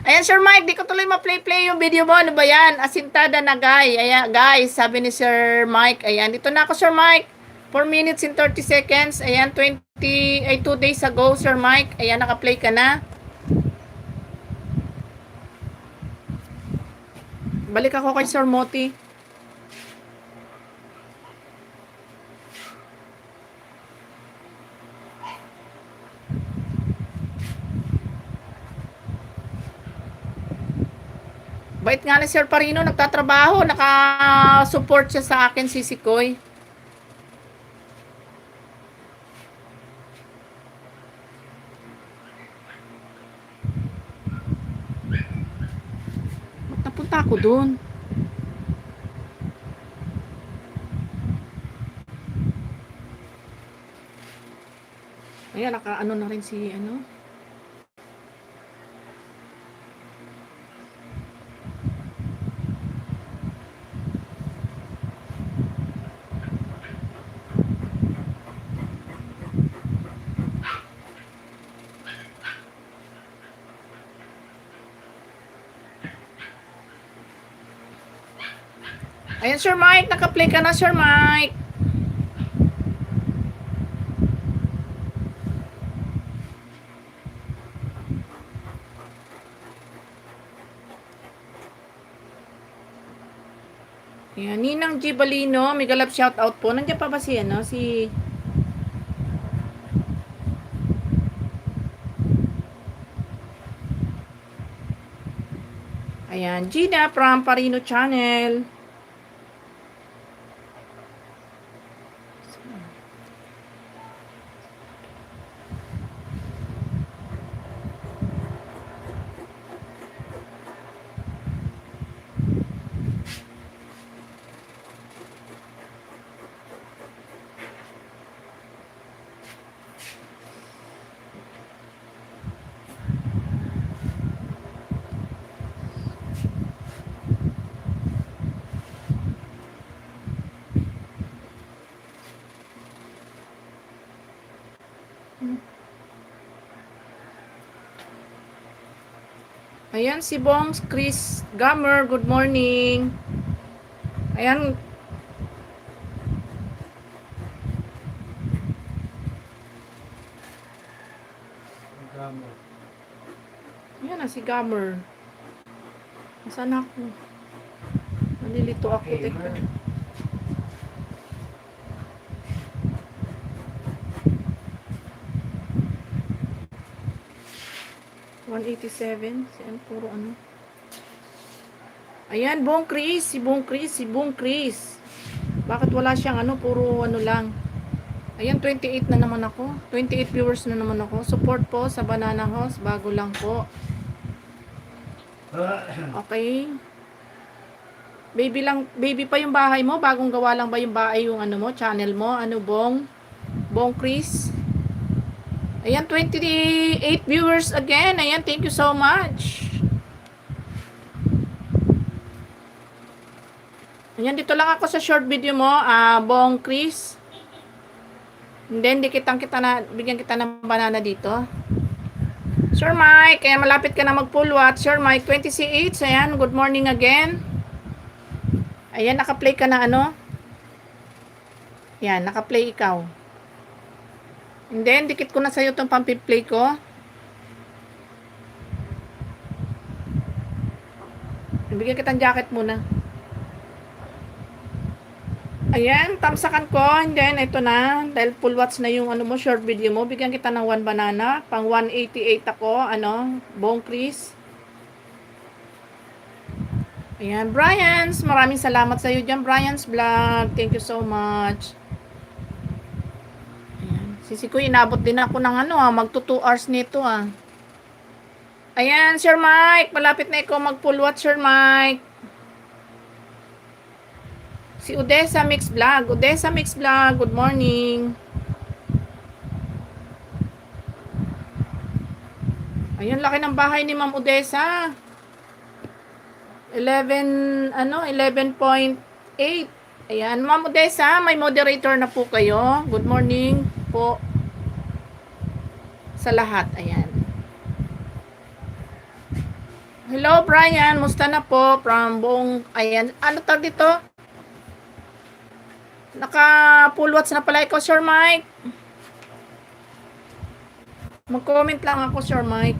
Ayan, Sir Mike, di ko tuloy ma-play yung video mo. Ano ba yan? Asintada na, Ayan, guys, sabi ni Sir Mike. Ayan, dito na ako, Sir Mike. 4 minutes and 30 seconds. Ayan, 2 days ago, Sir Mike. Ayan, naka-play ka na. Balik ako kay Sir Moti. Bait nga ni Sir Parino, nagtatrabaho, naka-support siya sa akin, Sisikoy. Ba't napunta ako dun? Ayan, naka-ano na rin si, Ayan, Sir Mike, naka-play ka na, Sir Mike. Ayan, Ninang G. Balino, may galap shoutout po. Nandiyan pa ba si, Ayan, Gina from Parino Channel. Ayan, si Bongs Chris Gamer, good morning. Ayan. Ayan na si Gamer. Nasaan ako? Nalilito ako. Teka. $187. Ayan, puro ano. Ayan, Bong Chris. Si Bong Chris. Bakit wala siyang puro lang. Ayan, 28 na naman ako. 28 viewers na naman ako. Support po sa Banana House. Bago lang po. Okay. Baby pa yung bahay mo? Bagong gawa lang ba yung bahay yung mo? Channel mo? Bong Chris? Ayan, 28 viewers again. Ayan, thank you so much. Ayan, dito lang ako sa short video mo, Bong Chris. And then, bigyan kita ng banana dito. Sir Mike, ayan, malapit ka na mag-full watch. Sir Mike, 20CH, ayan, good morning again. Ayan, naka-play ka na Yan, naka-play ikaw. And then, dikit ko na sa'yo itong pampi-play ko. Bigyan kitang jacket muna. Ayan, tamsakan ko. And then, ito na. Dahil full watch na yung ano mo, short video mo. Bigyan kita ng 1 banana. Pang 188 ako. Ano, buong crease. Ayan, Brian's. Maraming salamat sa iyo dyan, Brian's Vlog. Thank you so much. Ayan. Sisi ko, inabot din ako ng ano, magto 2 hours nito, Ayan, Sir Mike. Malapit na ikaw mag-full watch, Sir Mike. Si Odessa Mix Vlog. Odessa Mix Vlog, good morning. Ayun, laki ng bahay ni Ma'am Odessa. 11.8. Ayan, Ma'am Odessa, may moderator na po kayo. Good morning po sa lahat. Ayan. Hello, Brian. Musta na po from buong, ayan. Ano tawag dito? Naka-full watch na pala ikaw, Sir Mike. Mag-comment lang ako, Sir Mike.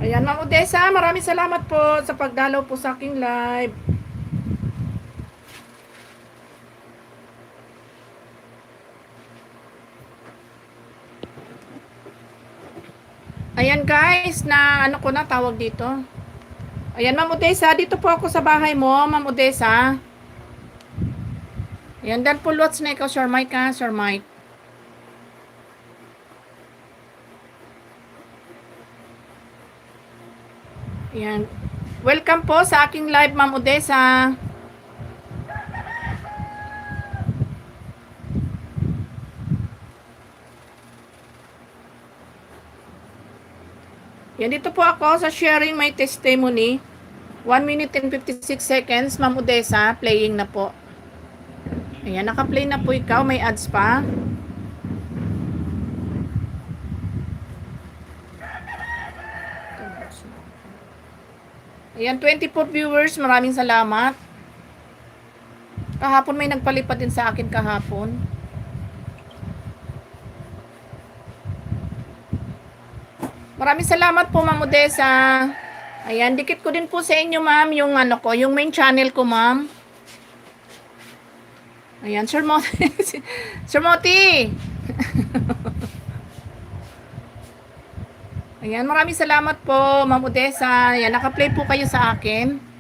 Ayan, Ma'am Odessa, maraming salamat po sa pagdalaw po sa aking live. Ayan guys, na ano ko na tawag dito. Ayan, Ma'am Odessa, dito po ako sa bahay mo, Ma'am Odessa. Ayan, dan full watch na ikaw, Sir Mike, Sir Mike. Ayan. Welcome po sa aking live, Ma'am Odessa. Yan, dito po ako sa sharing my testimony. 1 minute and 56 seconds, Ma'am Odessa. Playing na po. Ayan, naka-play na po ikaw. May ads pa. Ayan, 24 viewers. Maraming salamat. Kahapon may nagpalipad din sa akin kahapon. Maraming salamat po, Ma'am Odessa. Ayan, dikit ko din po sa inyo, ma'am, yung ano ko, yung main channel ko, ma'am. Ayan, Sir Moti. Sir Moti. Ayan, maraming salamat po, Ma'am Odessa. Ayan, naka-play po kayo sa akin.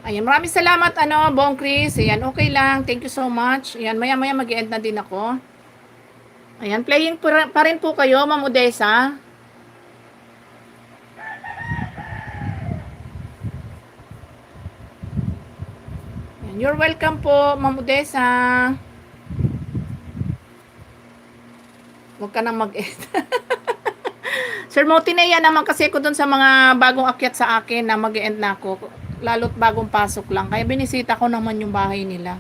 Ayan, maraming salamat, Bong Chris. Ayan, okay lang. Thank you so much. Ayan, maya-maya mag-end na din ako. Ayan, playing pa rin po kayo, Ma'am Odessa. Ayan, you're welcome po, Ma'am Odessa. Huwag ka nang mag-end. Sir Moti na yan naman kasi ko dun sa mga bagong akyat sa akin na mag-end na ako. Lalo't bagong pasok lang. Kaya binisita ko naman yung bahay nila.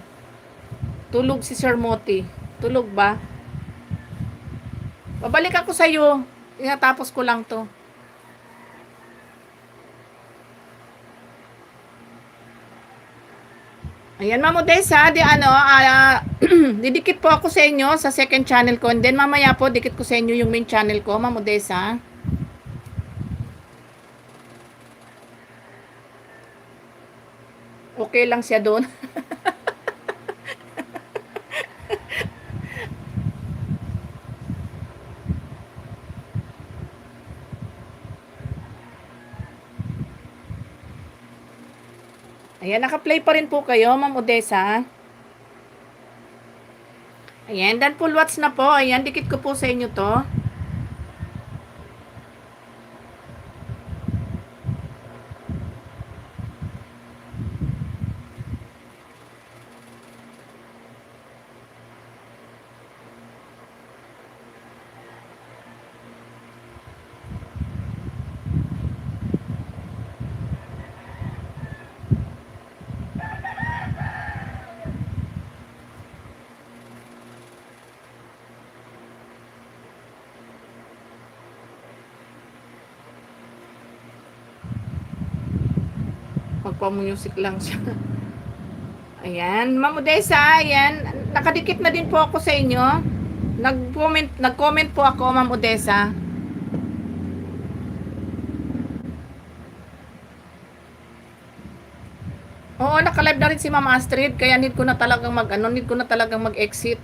Tulog si Sir Moti. Tulog ba? Babalik ako sa iyo. Itatapos ko lang to. Ayan, Ma'am Odessa, didikit po ako sa inyo sa second channel ko. And then mamaya po, dikit ko sa inyo yung main channel ko, Ma'am Odessa. Okay lang siya doon. Ayan, naka-play pa rin po kayo, Ma'am Odessa. Ayan, dan full watch na po. Ayan, dikit ko po sa inyo to. Magpa-music lang siya. Ayan, Ma'am Odessa, ayan. Nakadikit na din po ako sa inyo. Nag-comment po ako, Ma'am Odessa. Oo, naka-live na rin si Ma'am Astrid, kaya need ko na talagang mag-exit.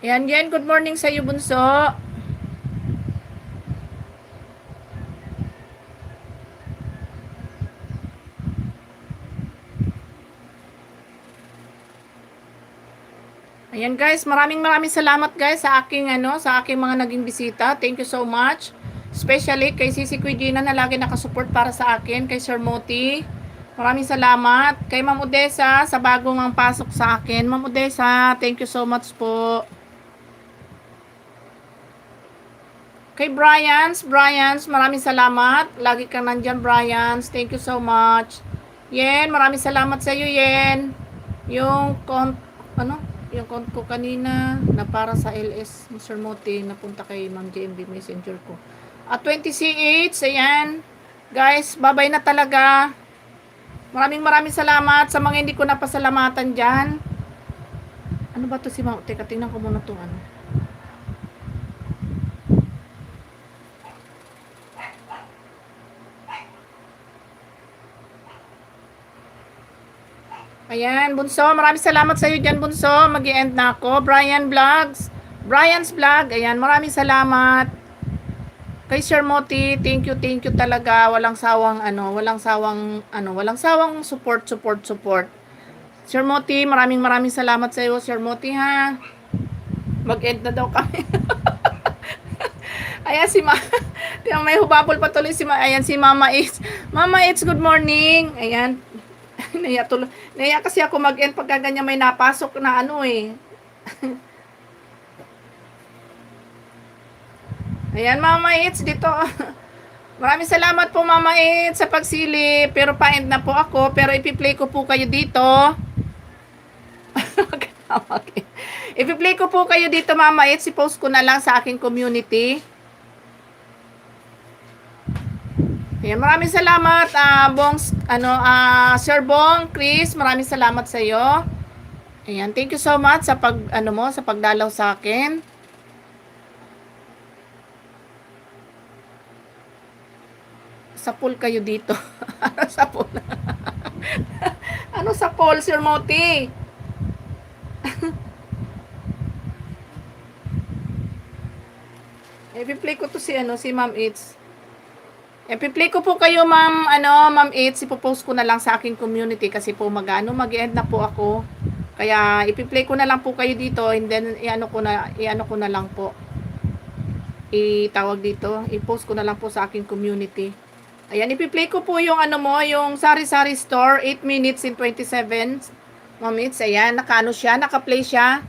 Ayan, Jen, good morning sa iyo, bunso. Ayan guys, maraming salamat guys sa aking mga naging bisita. Thank you so much. Especially kay Sisi Cuigina na lagi nakasupport para sa akin, kay Sir Moti. Maraming salamat. Kay Ma'am Odessa sa bagong ang pasok sa akin. Ma'am Odessa, thank you so much po. Kay Bryans, maraming salamat. Lagi kang nandyan, Bryans. Thank you so much. Yen, maraming salamat sa iyo, Yen. Yung ko kanina na para sa LS Mr. Moti napunta kay Ma'am JMB Messenger ko. At 20CH, ayan. Guys, babay na talaga. Maraming salamat sa mga hindi ko napasalamatan dyan. Ano ba to si Ma'am? Teka, tingnan ko muna itong ano. Ayan, Bunso, maraming salamat sa iyo dyan, Bunso. Mag-i-end na ako. Brian's Vlog. Ayan, maraming salamat. Kay Sir Moti, thank you talaga. Walang sawang support. Sir Moti, maraming salamat sa iyo, Sir Moti, ha. Mag-end na daw kami. Ayan, may hubabol pa tuloy ayan, si Mama It's. Mama It's, good morning. Ayan. Naiya kasi ako mag-end pagka ganyan may napasok na Ayan, Mama It's, dito. Maraming salamat po, Mama It's, sa pagsili. Pero pa-end na po ako. Pero ipi-play ko po kayo dito. Okay. Ipi-play ko po kayo dito, Mama It's. I-post ko na lang sa aking community. Ayan, maraming salamat, Sir Bong, Chris, maraming salamat sa iyo. Ayan, thank you so much sa sa pagdalaw sa akin. Sa pool kayo dito. Ano sa pool? Ano sa pool, Sir Moti? I-play ko to si Ma'am It's. I-play ko po kayo, Ma'am It's, ipopost ko na lang sa aking community kasi po mag-end na po ako. Kaya i-play ko na lang po kayo dito and then i-ano ko na lang po. Itawag dito, i-post ko na lang po sa aking community. Ayan, i-play ko po yung yung Sari-Sari Store, 8 minutes and 27 Ma'am It's. Ayan, naka-play siya.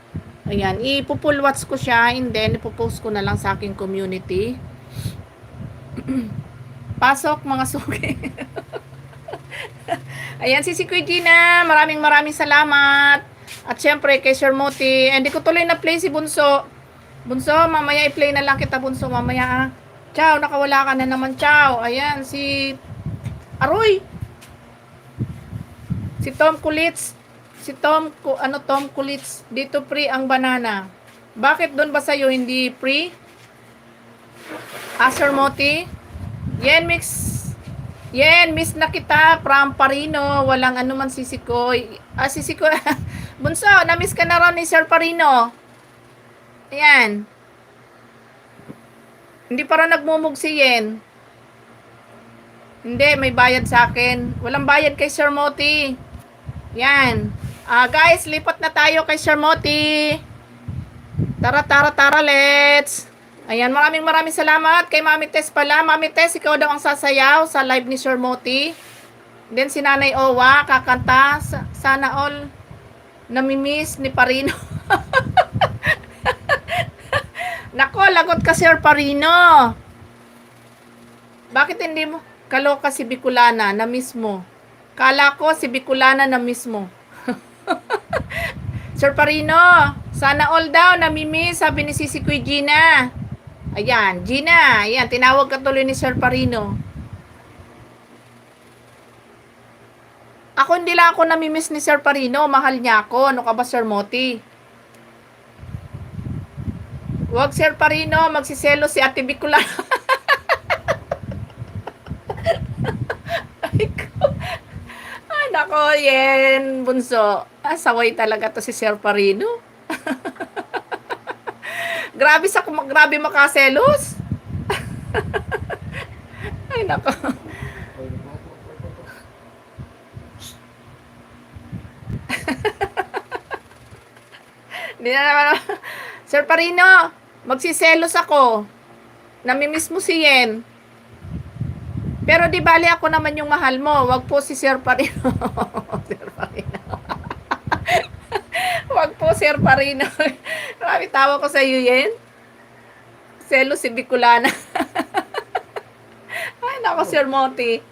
Ayan, i-pull watch ko siya and then ipopost ko na lang sa aking community. Pasok mga suki. Ayan, Sisi Cuigina, maraming salamat. At syempre kay Sir Moti, hindi ko tuloy na play si Bunso. Bunso, mamaya i-play na lang kita, Bunso, mamaya. Ciao, nakawala ka na naman, ciao. Ayan, si Aroy. Si Tom Kulitz. Tom Kulitz. Dito free ang banana. Bakit doon ba sa'yo hindi free? Sir Moti. Miss na kita from Parino. Walang man Sisikoy. Sisikoy. Bunso, na-miss ka na rin ni Sir Parino. Ayan. Hindi para nagmumug si Yen. Hindi, may bayad sa akin. Walang bayad kay Sir Moti. Yan. Guys, lipat na tayo kay Sir Moti. Tara, let's. Ayan, maraming salamat kay Mami Tess pala. Mami Tess, ikaw daw ang sasayaw sa live ni Sir Moti. Then si Nanay Owa, kakanta, sana all namimiss ni Parino. Nako, lagot ka Sir Parino. Bakit hindi mo? Kaloka si Bicolana na mismo. Kala ko si Bicolana na mismo. Sir Parino, sana all daw namimiss, sabi ni Sisi Kuy Gina. Ayan, Gina, ayan, tinawag ka tuloy ni Sir Parino. Ako hindi lang ako namimiss ni Sir Parino, mahal niya ako. Ano ka ba Sir Moti? Huwag Sir Parino, magsiselo si Ate Bicolana. Ay, nako, yen, bunso. Saway talaga to si Sir Parino. Grabe makaselos. Ay, nako. Hindi na naman. Sir Parino, magsiselos ako. Namimiss mo si Yen. Pero di bali ako naman yung mahal mo. Wag po si Sir Parino. Sir Parino. Wag po Sir Parino. Grabe tawa ko sa iyo, Yen. Selo si Bicolana. Ay, nako, Sir Moti.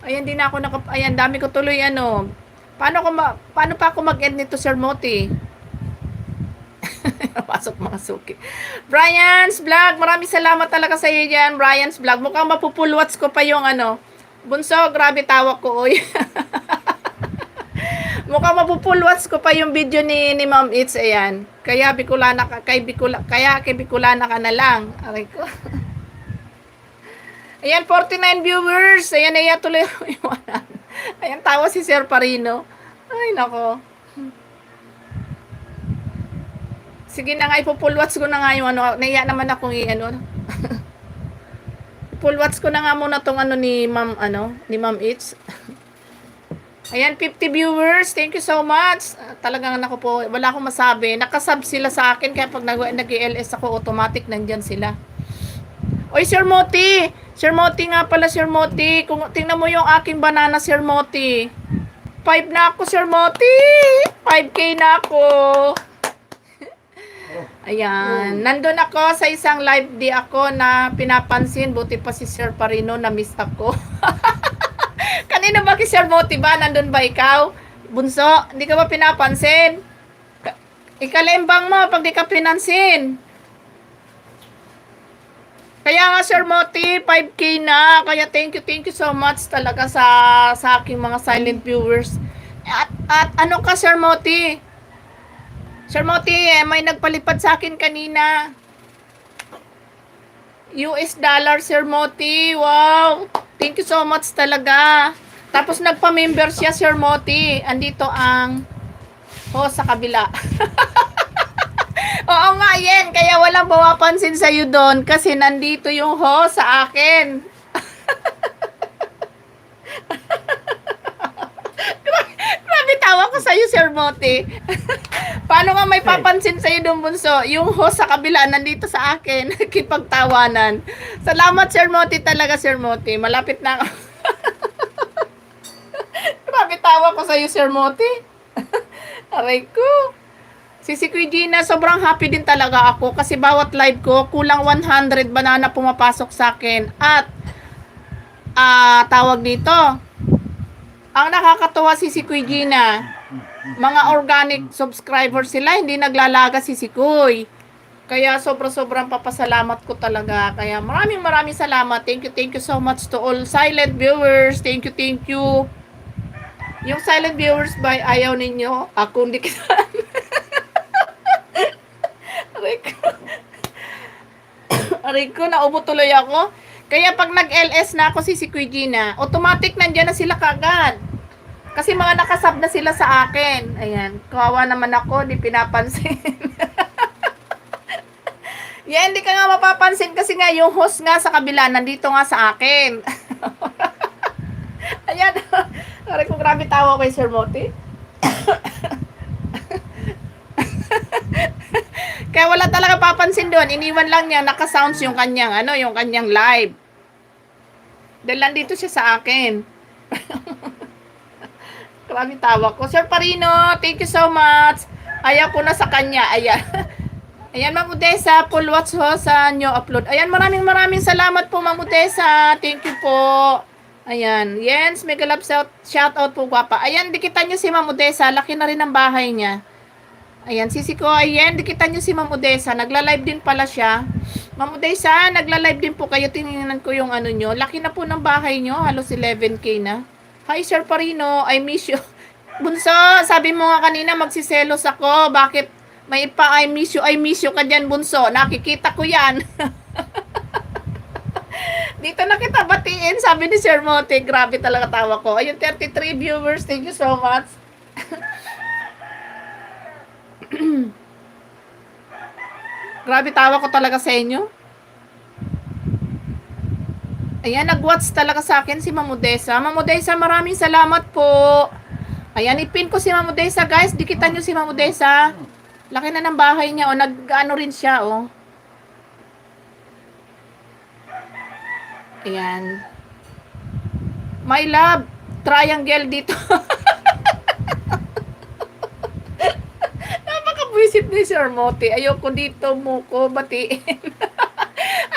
Ayan, di na ako ayan, dami ko tuloy ano. Paano pa ako mag-end nito, Sir Moti? Pasok mga suki. Brian's Vlog, maraming salamat talaga sa iyo dyan, Brian's Vlog. Mukhang mapupulwats ko pa yung ano. Bunso, grabe tawa ko, oy. Mukhang mapupulwats ko pa yung video ni Ma'am It's, ayan. Kaya kay Bicolana ka na lang. Aray ko. Ayan, 49 viewers. Ayan, tuloy yung ayan, tawa si Sir Parino. Ay, nako. Sige na nga, ipupulwats ko na nga yung ano. Naiya naman akong i-ano. Ipulwats ko na nga muna tong ano ni Ma'am It's. Ayan, 50 viewers. Thank you so much. Talagang ako po, wala akong masabi. Nakasub sila sa akin, kaya pag nag-LS ako, automatic nandyan sila. Oy, Sir Moti! Sir Moti nga pala, Sir Moti. Kung tingnan mo yung aking banana, Sir Moti. 5 na ako, Sir Moti! 5K na ako! Ayan. Nandun ako sa isang live di ako na pinapansin. Buti pa si Sir Parino na miss ako. Kanina ba si Sir Moti ba? Nandun ba ikaw? Bunso, hindi ka ba pinapansin? Ikalembang mo pag di ka pinansin. Kaya nga Sir Moti, 5K na. Kaya thank you so much talaga sa aking mga silent viewers. At ano ka Sir Moti? Sir Moti, may nagpalipad sa akin kanina. US dollar, Sir Moti. Wow! Thank you so much talaga. Tapos nagpa-member siya, Sir Moti. Andito ang sa kabila. Oo nga, Yen. Kaya walang pumapansin sa'yo doon kasi nandito yung sa akin. Grabe tawa ko sa'yo, Sir Moti. Paano nga may papansin sa'yo doon, Bunso? Yung sa kabila, nandito sa akin. Kipagtawanan. Salamat, Sir Moti talaga, Sir Moti. Malapit na ako. Grabe tawa ko sa'yo, Sir Moti. Aray ko. Sisi Kuy Gina, sobrang happy din talaga ako kasi bawat live ko, kulang 100 banana pumapasok sa akin. At, tawag dito, ang nakakatuwa Sisi Kuy Gina, mga organic subscribers sila, hindi naglalaga Sisi Kuy. Kaya sobrang papasalamat ko talaga. Kaya maraming salamat. Thank you so much to all silent viewers. Thank you. Yung silent viewers ba ayaw ninyo? Ako hindi kita. Aray ko, naubo tuloy ako. Kaya pag nag-LS na ako si Kuy Gina, automatic nandiyan na sila kagad. Kasi mga nakasab na sila sa akin. Ayan, kawawa naman ako, di pinapansin. Yan, hindi ka nga mapapansin kasi nga yung host nga sa kabila, nandito nga sa akin. Ayan, aray ko, grabe tawa kay Sir Moti. Kaya wala talaga papansin doon. Iniwan lang niya, naka-sounds yung kanyang, yung kanyang live. Dahil nandito siya sa akin. Grabe tawa ko. Sir Parino, thank you so much. Ayaw ko na sa kanya. Ayan. Ayan, Ma'am Odessa, full watch ho sa new upload. Ayan, maraming salamat po, Ma'am Odessa. Thank you po. Ayan, Jens, mega love shout out po, guwapa. Ayan, dikitan nyo si Ma'am Odessa. Laki na rin ang bahay niya. Ayan, sisi ko, ayan, dikitan nyo si Ma'am Odessa. Nagla-live din pala siya. Ma'am Odessa, nagla-live din po kayo. Tingnan ko yung ano nyo. Laki na po ng bahay nyo. Halos 11K na. Hi, Sir Parino. I miss you. Bunso, sabi mo nga kanina magsiselos ako. Bakit may I miss you ka dyan, Bunso. Nakikita ko yan. Dito na kita batiin, sabi ni Sir Mote. Grabe talaga tawa ko. Ayun, 33 viewers. Thank you so much. Grabe tawa ko talaga sa inyo. Ayan, nag-watch talaga sa akin si Ma'am Odessa. Ma'am Odessa, maraming salamat po. Ayan, ipin ko si Ma'am Odessa, guys. Dikitan nyo si Ma'am Odessa. Laki na ng bahay niya, o. Nag-ano rin siya, o. Ayan. My love, triangle dito. Napaka-visit ni Sir Mote. Ayoko dito mo ko batiin.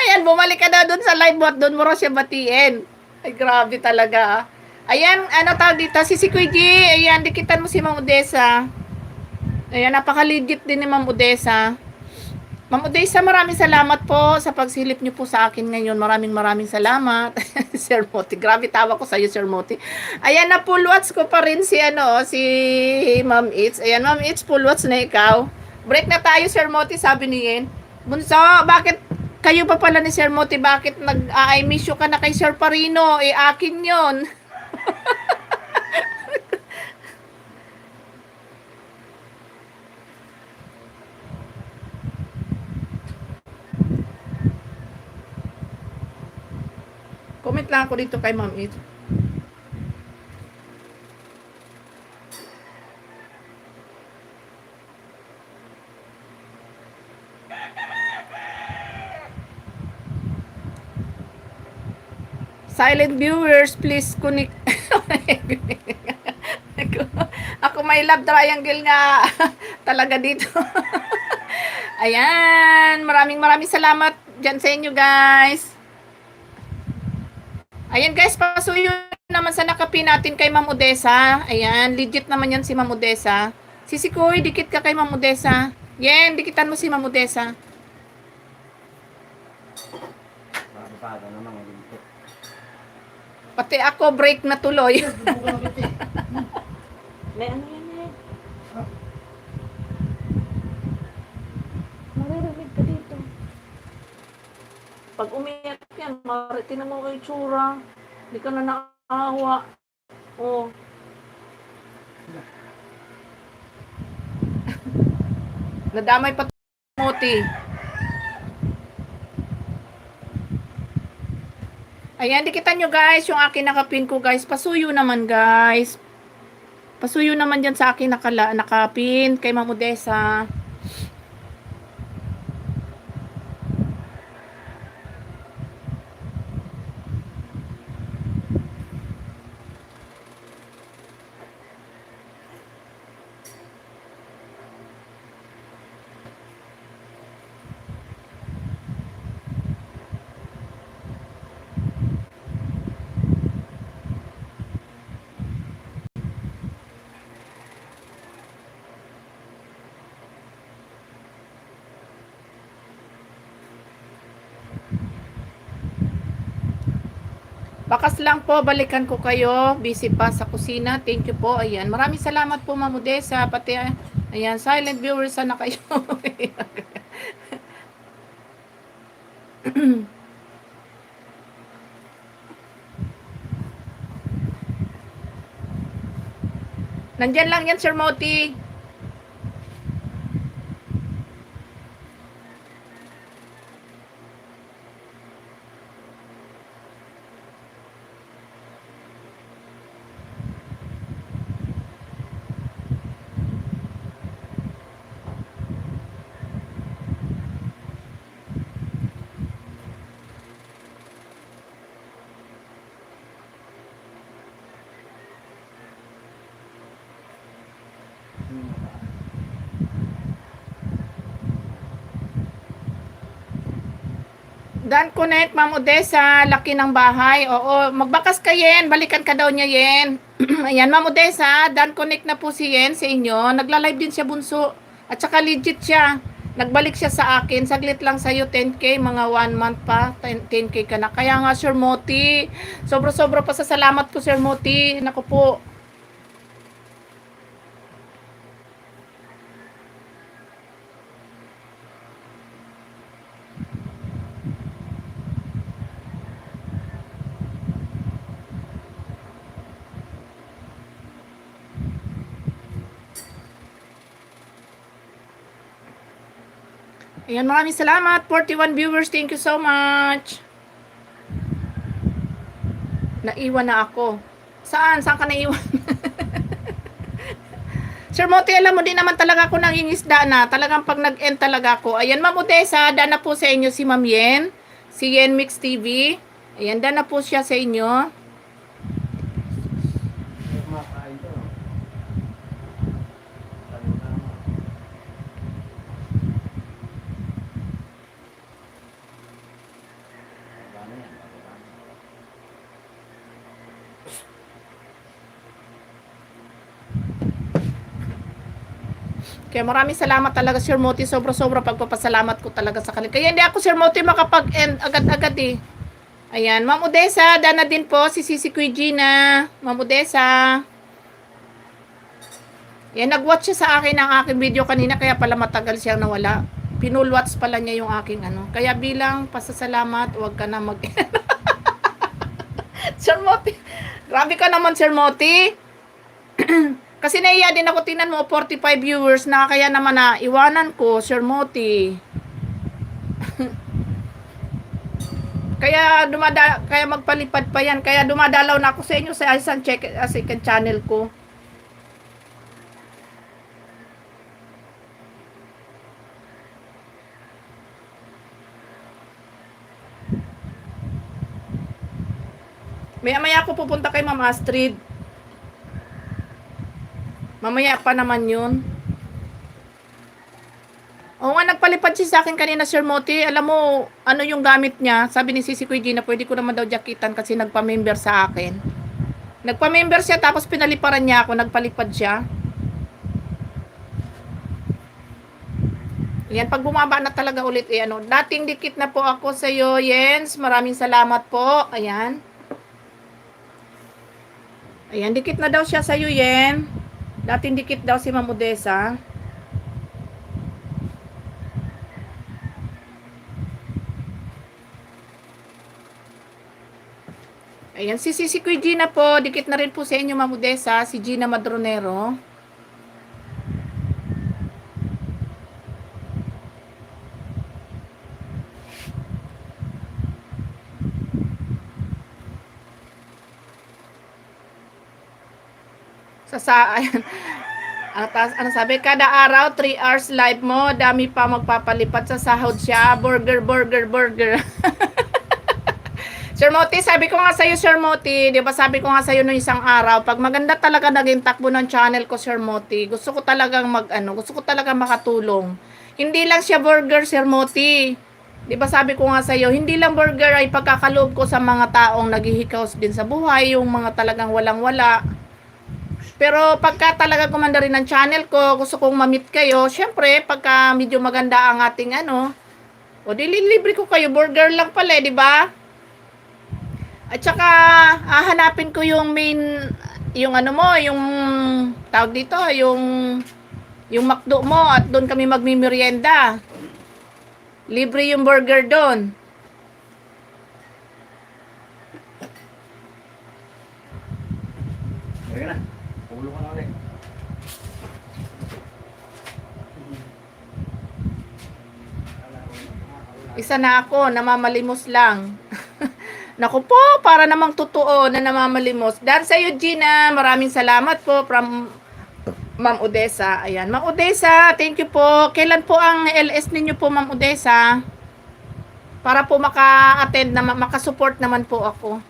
Ayan, bumalik ka na doon sa live bot. Doon mo rin siya batiin. Ay, grabe talaga. Ayan, ano tawag dito? Si Kuy G. Ayan, dikitan mo si Ma'am Odessa. Ayan, napaka-legit din ni Ma'am Odessa. Ma'am Odessa, maraming salamat po sa pagsilip niyo po sa akin ngayon. Maraming salamat. Sir Mote. Grabe tawa ko sa iyo, Sir Mote. Ayan, na full watch ko pa rin si Ma'am Itz. Ayan, Ma'am Itz, full watch na ikaw. Break na tayo, Sir Mote, sabi ni Yen. Bunso, bakit kayo pa pala ni Sir Mote, bakit I miss you ka na kay Sir Parino? Akin yon. Comment lang ako dito kay Ma'am It. Silent viewers, please connect. Ako may love triangle nga talaga dito. Ayan, maraming salamat dyan sa inyo, guys. Ayan, guys, pasuyo naman sa nakapin natin kay Ma'am Odessa. Ayan, legit naman yan si Ma'am Odessa. Sisikoy, dikit ka kay Ma'am Odessa. Yan, dikitan mo si Ma'am Odessa. Pati ako, break na tuloy. May ano yan eh. Maririnig ka dito. Pag umiyak yan, maritin mo kayo tsura. Hindi ka na naawa. Oh. Nadamay pa Moti. Ayan, dikitan nyo guys, yung akin nakapin ko guys. Pasuyo naman guys. Pasuyo naman dyan sa akin nakapin kay Ma'am Odessa. Bakas lang po, balikan ko kayo. Busy pa sa kusina. Thank you po. Ayan. Maraming salamat po, Ma'am Odessa. Pati, ayan, silent viewers, sana kayo. Nandyan lang yan, Sir Moti. Dan Connect, Ma'am Odessa, laki ng bahay. Oo, magbakas ka Yen, balikan ka daw niya Yen. Ayan, Ma'am Odessa, Dan Connect na po si Yen sa inyo. Nagla-live din siya bunso. At saka legit siya. Nagbalik siya sa akin. Saglit lang sa'yo, 10K, mga 1 month pa, 10K ka na. Kaya nga, Sir Moti, sobra-sobra pa sa salamat ko, Sir Moti. Naku po. Ayan, maraming salamat. 41 viewers. Thank you so much. Naiwan na ako. Saan? Saan ka naiwan? Sir Moti, alam mo din naman talaga ako nangingisda na. Talagang pag nag-end talaga ako. Ayan, Ma'am Odessa, dana po sa inyo si Ma'am Yen. Si Yen Mix TV. Ayan, dana po siya sa inyo. Kumakain to. Kaya maraming salamat talaga, Sir Moti. Sobra-sobra pagpapasalamat ko talaga sa kanila. Kaya hindi ako, Sir Moti, makapag-end agad-agad eh. Ayan, Ma'am Odessa, dana din po si Sisi Kuy Gina. Ma'am Odessa. Yan, nag-watch siya sa akin ng aking video kanina, kaya pala matagal siyang nawala. Pinulwatch pala niya yung aking ano. Kaya bilang pasasalamat, huwag ka na mag Sir Moti. Grabe ka naman, Sir Moti. Kasi naiya din ako, tingnan mo, 45 viewers na, kaya naman na iwanan ko, Sir Moti. Kaya kaya magpalipad pa yan. Kaya dumadalaw na ako sa inyo sa isang second channel ko. Maya-maya ako pupunta kay Ma'am Astrid. Mamaya pa naman yun. Oo nga, nagpalipad siya sa akin kanina, Sir Moti. Alam mo, ano yung gamit niya? Sabi ni Sisi Kuy Gina, pwede ko naman daw jakitan kasi nagpa-member sa akin. Nagpa-member siya, tapos pinaliparan niya ako, nagpalipad siya. Yan, pag bumaba na talaga ulit, eh, ano, dating dikit na po ako sa iyo, Jens. Maraming salamat po. Ayan. Ayan, dikit na daw siya sa iyo, Yen. Dating dikit daw si Ma'am Odessa. Ayan, si Kuy Gina po, dikit na rin po sa inyo, Ma'am Odessa, si Gina Madronero. Ayan. Ano sabi, kada araw 3 hours live mo, dami pa magpapalipat sa sahod siya. Burger. Sir Moti, sabi ko nga sa'yo, Sir Moti, di ba sabi ko nga sa'yo nung isang araw, pag maganda talaga naging takbo ng channel ko, Sir Moti, gusto ko talagang gusto ko talagang makatulong. Hindi lang siya burger, Sir Moti. Di ba sabi ko nga sa'yo, hindi lang burger ay pagkakaloob ko sa mga taong naghihikaos din sa buhay, yung mga talagang walang-wala. Pero pagka talaga kumanda rin ng channel ko, gusto kong ma-meet kayo, syempre, pagka medyo maganda ang ating o dililibre ko kayo, burger lang pala, di ba? At saka, hahanapin ko yung main, yung yung tawag dito, yung McDo mo, at doon kami magmimerienda. Libre yung burger doon. Sige na. Pulo ka na ulit. Isa na ako, namamalimos lang. Naku po, para namang totoo na namamalimos. Dahil sa iyo, Gina, maraming salamat po from Ma'am Odessa. Ayan, Ma'am Odessa, thank you po. Kailan po ang LS ninyo po, Ma'am Odessa? Para po maka-attend na, maka-support naman po ako.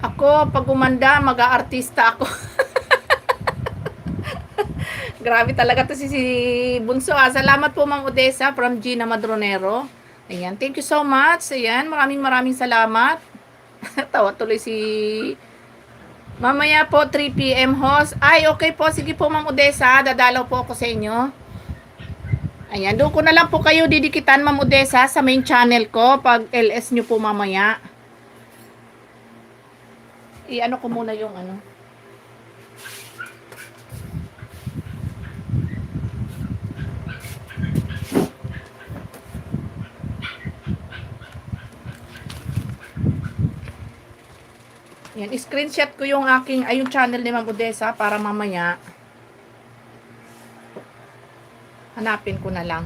Ako, pag umanda, mag-aartista ako. Grabe talaga to si Bunso. Salamat po Ma'am Odessa from Gina Madronero. Ayan, thank you so much. Ayan, maraming salamat. Tawa tuloy si mamaya po 3 PM host. Ay, okay po. Sige po Ma'am Odessa, dadalaw po ako sa inyo. Ayan, doon ko na lang po kayo didikitan Ma'am Odessa sa main channel ko pag LS nyo po mamaya. I-ano ko muna yung ano. Yan, screenshot ko yung aking, yung channel ni Ma'am Odessa para mamaya hanapin ko na lang.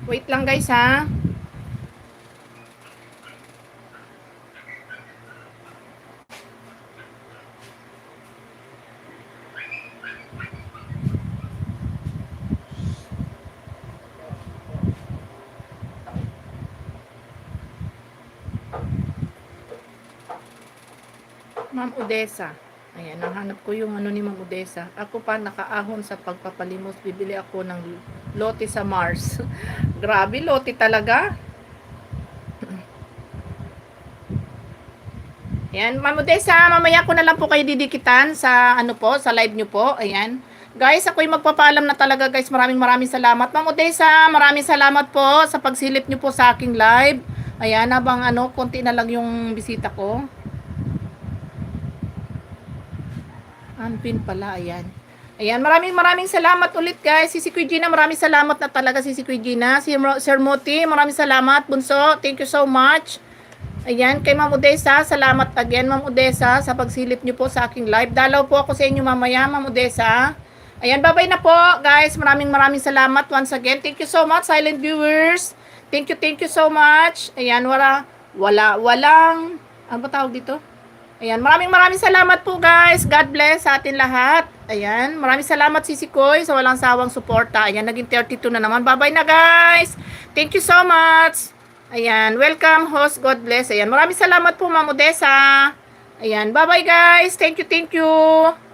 Wait lang guys ha. Ma'am Odessa. Ayan, nahanap ko yung ano ni Ma'am Odessa. Ako pa nakaahon sa pagpapalimos. Bibili ako ng lote sa Mars. Grabe, lote talaga. Ayan, Ma'am Odessa, mamaya ko na lang po kayo didikitan sa ano po, sa live nyo po. Ayan. Guys, ako'y magpapaalam na talaga guys. Maraming salamat. Ma'am Odessa, maraming salamat po sa pagsilip nyo po sa aking live. Ayan, habang ano, konti na lang yung bisita ko. Anpin pala, ayan. Ayan, maraming salamat ulit guys. Si Kuya Gina, maraming salamat na talaga si Kuya Gina. Si Sir Moti, maraming salamat. Bunso, thank you so much. Ayan, kay Ma'am Odessa, salamat again Ma'am Odessa sa pagsilip niyo po sa aking live. Dalaw po ako sa inyo mamaya, Ma'am Odessa. Ayan, bye-bye na po guys. Maraming salamat once again. Thank you so much, silent viewers. Thank you so much. Ayan, walang, ano ba tawag dito? Ayan, maraming salamat po guys. God bless sa atin lahat. Ayan, maraming salamat Sisikoy sa walang sawang suporta. Ayan, naging 32 na naman. Bye-bye na guys. Thank you so much. Ayan, welcome host. God bless. Ayan, maraming salamat po Ma'am Odessa. Ayan, bye-bye guys. Thank you.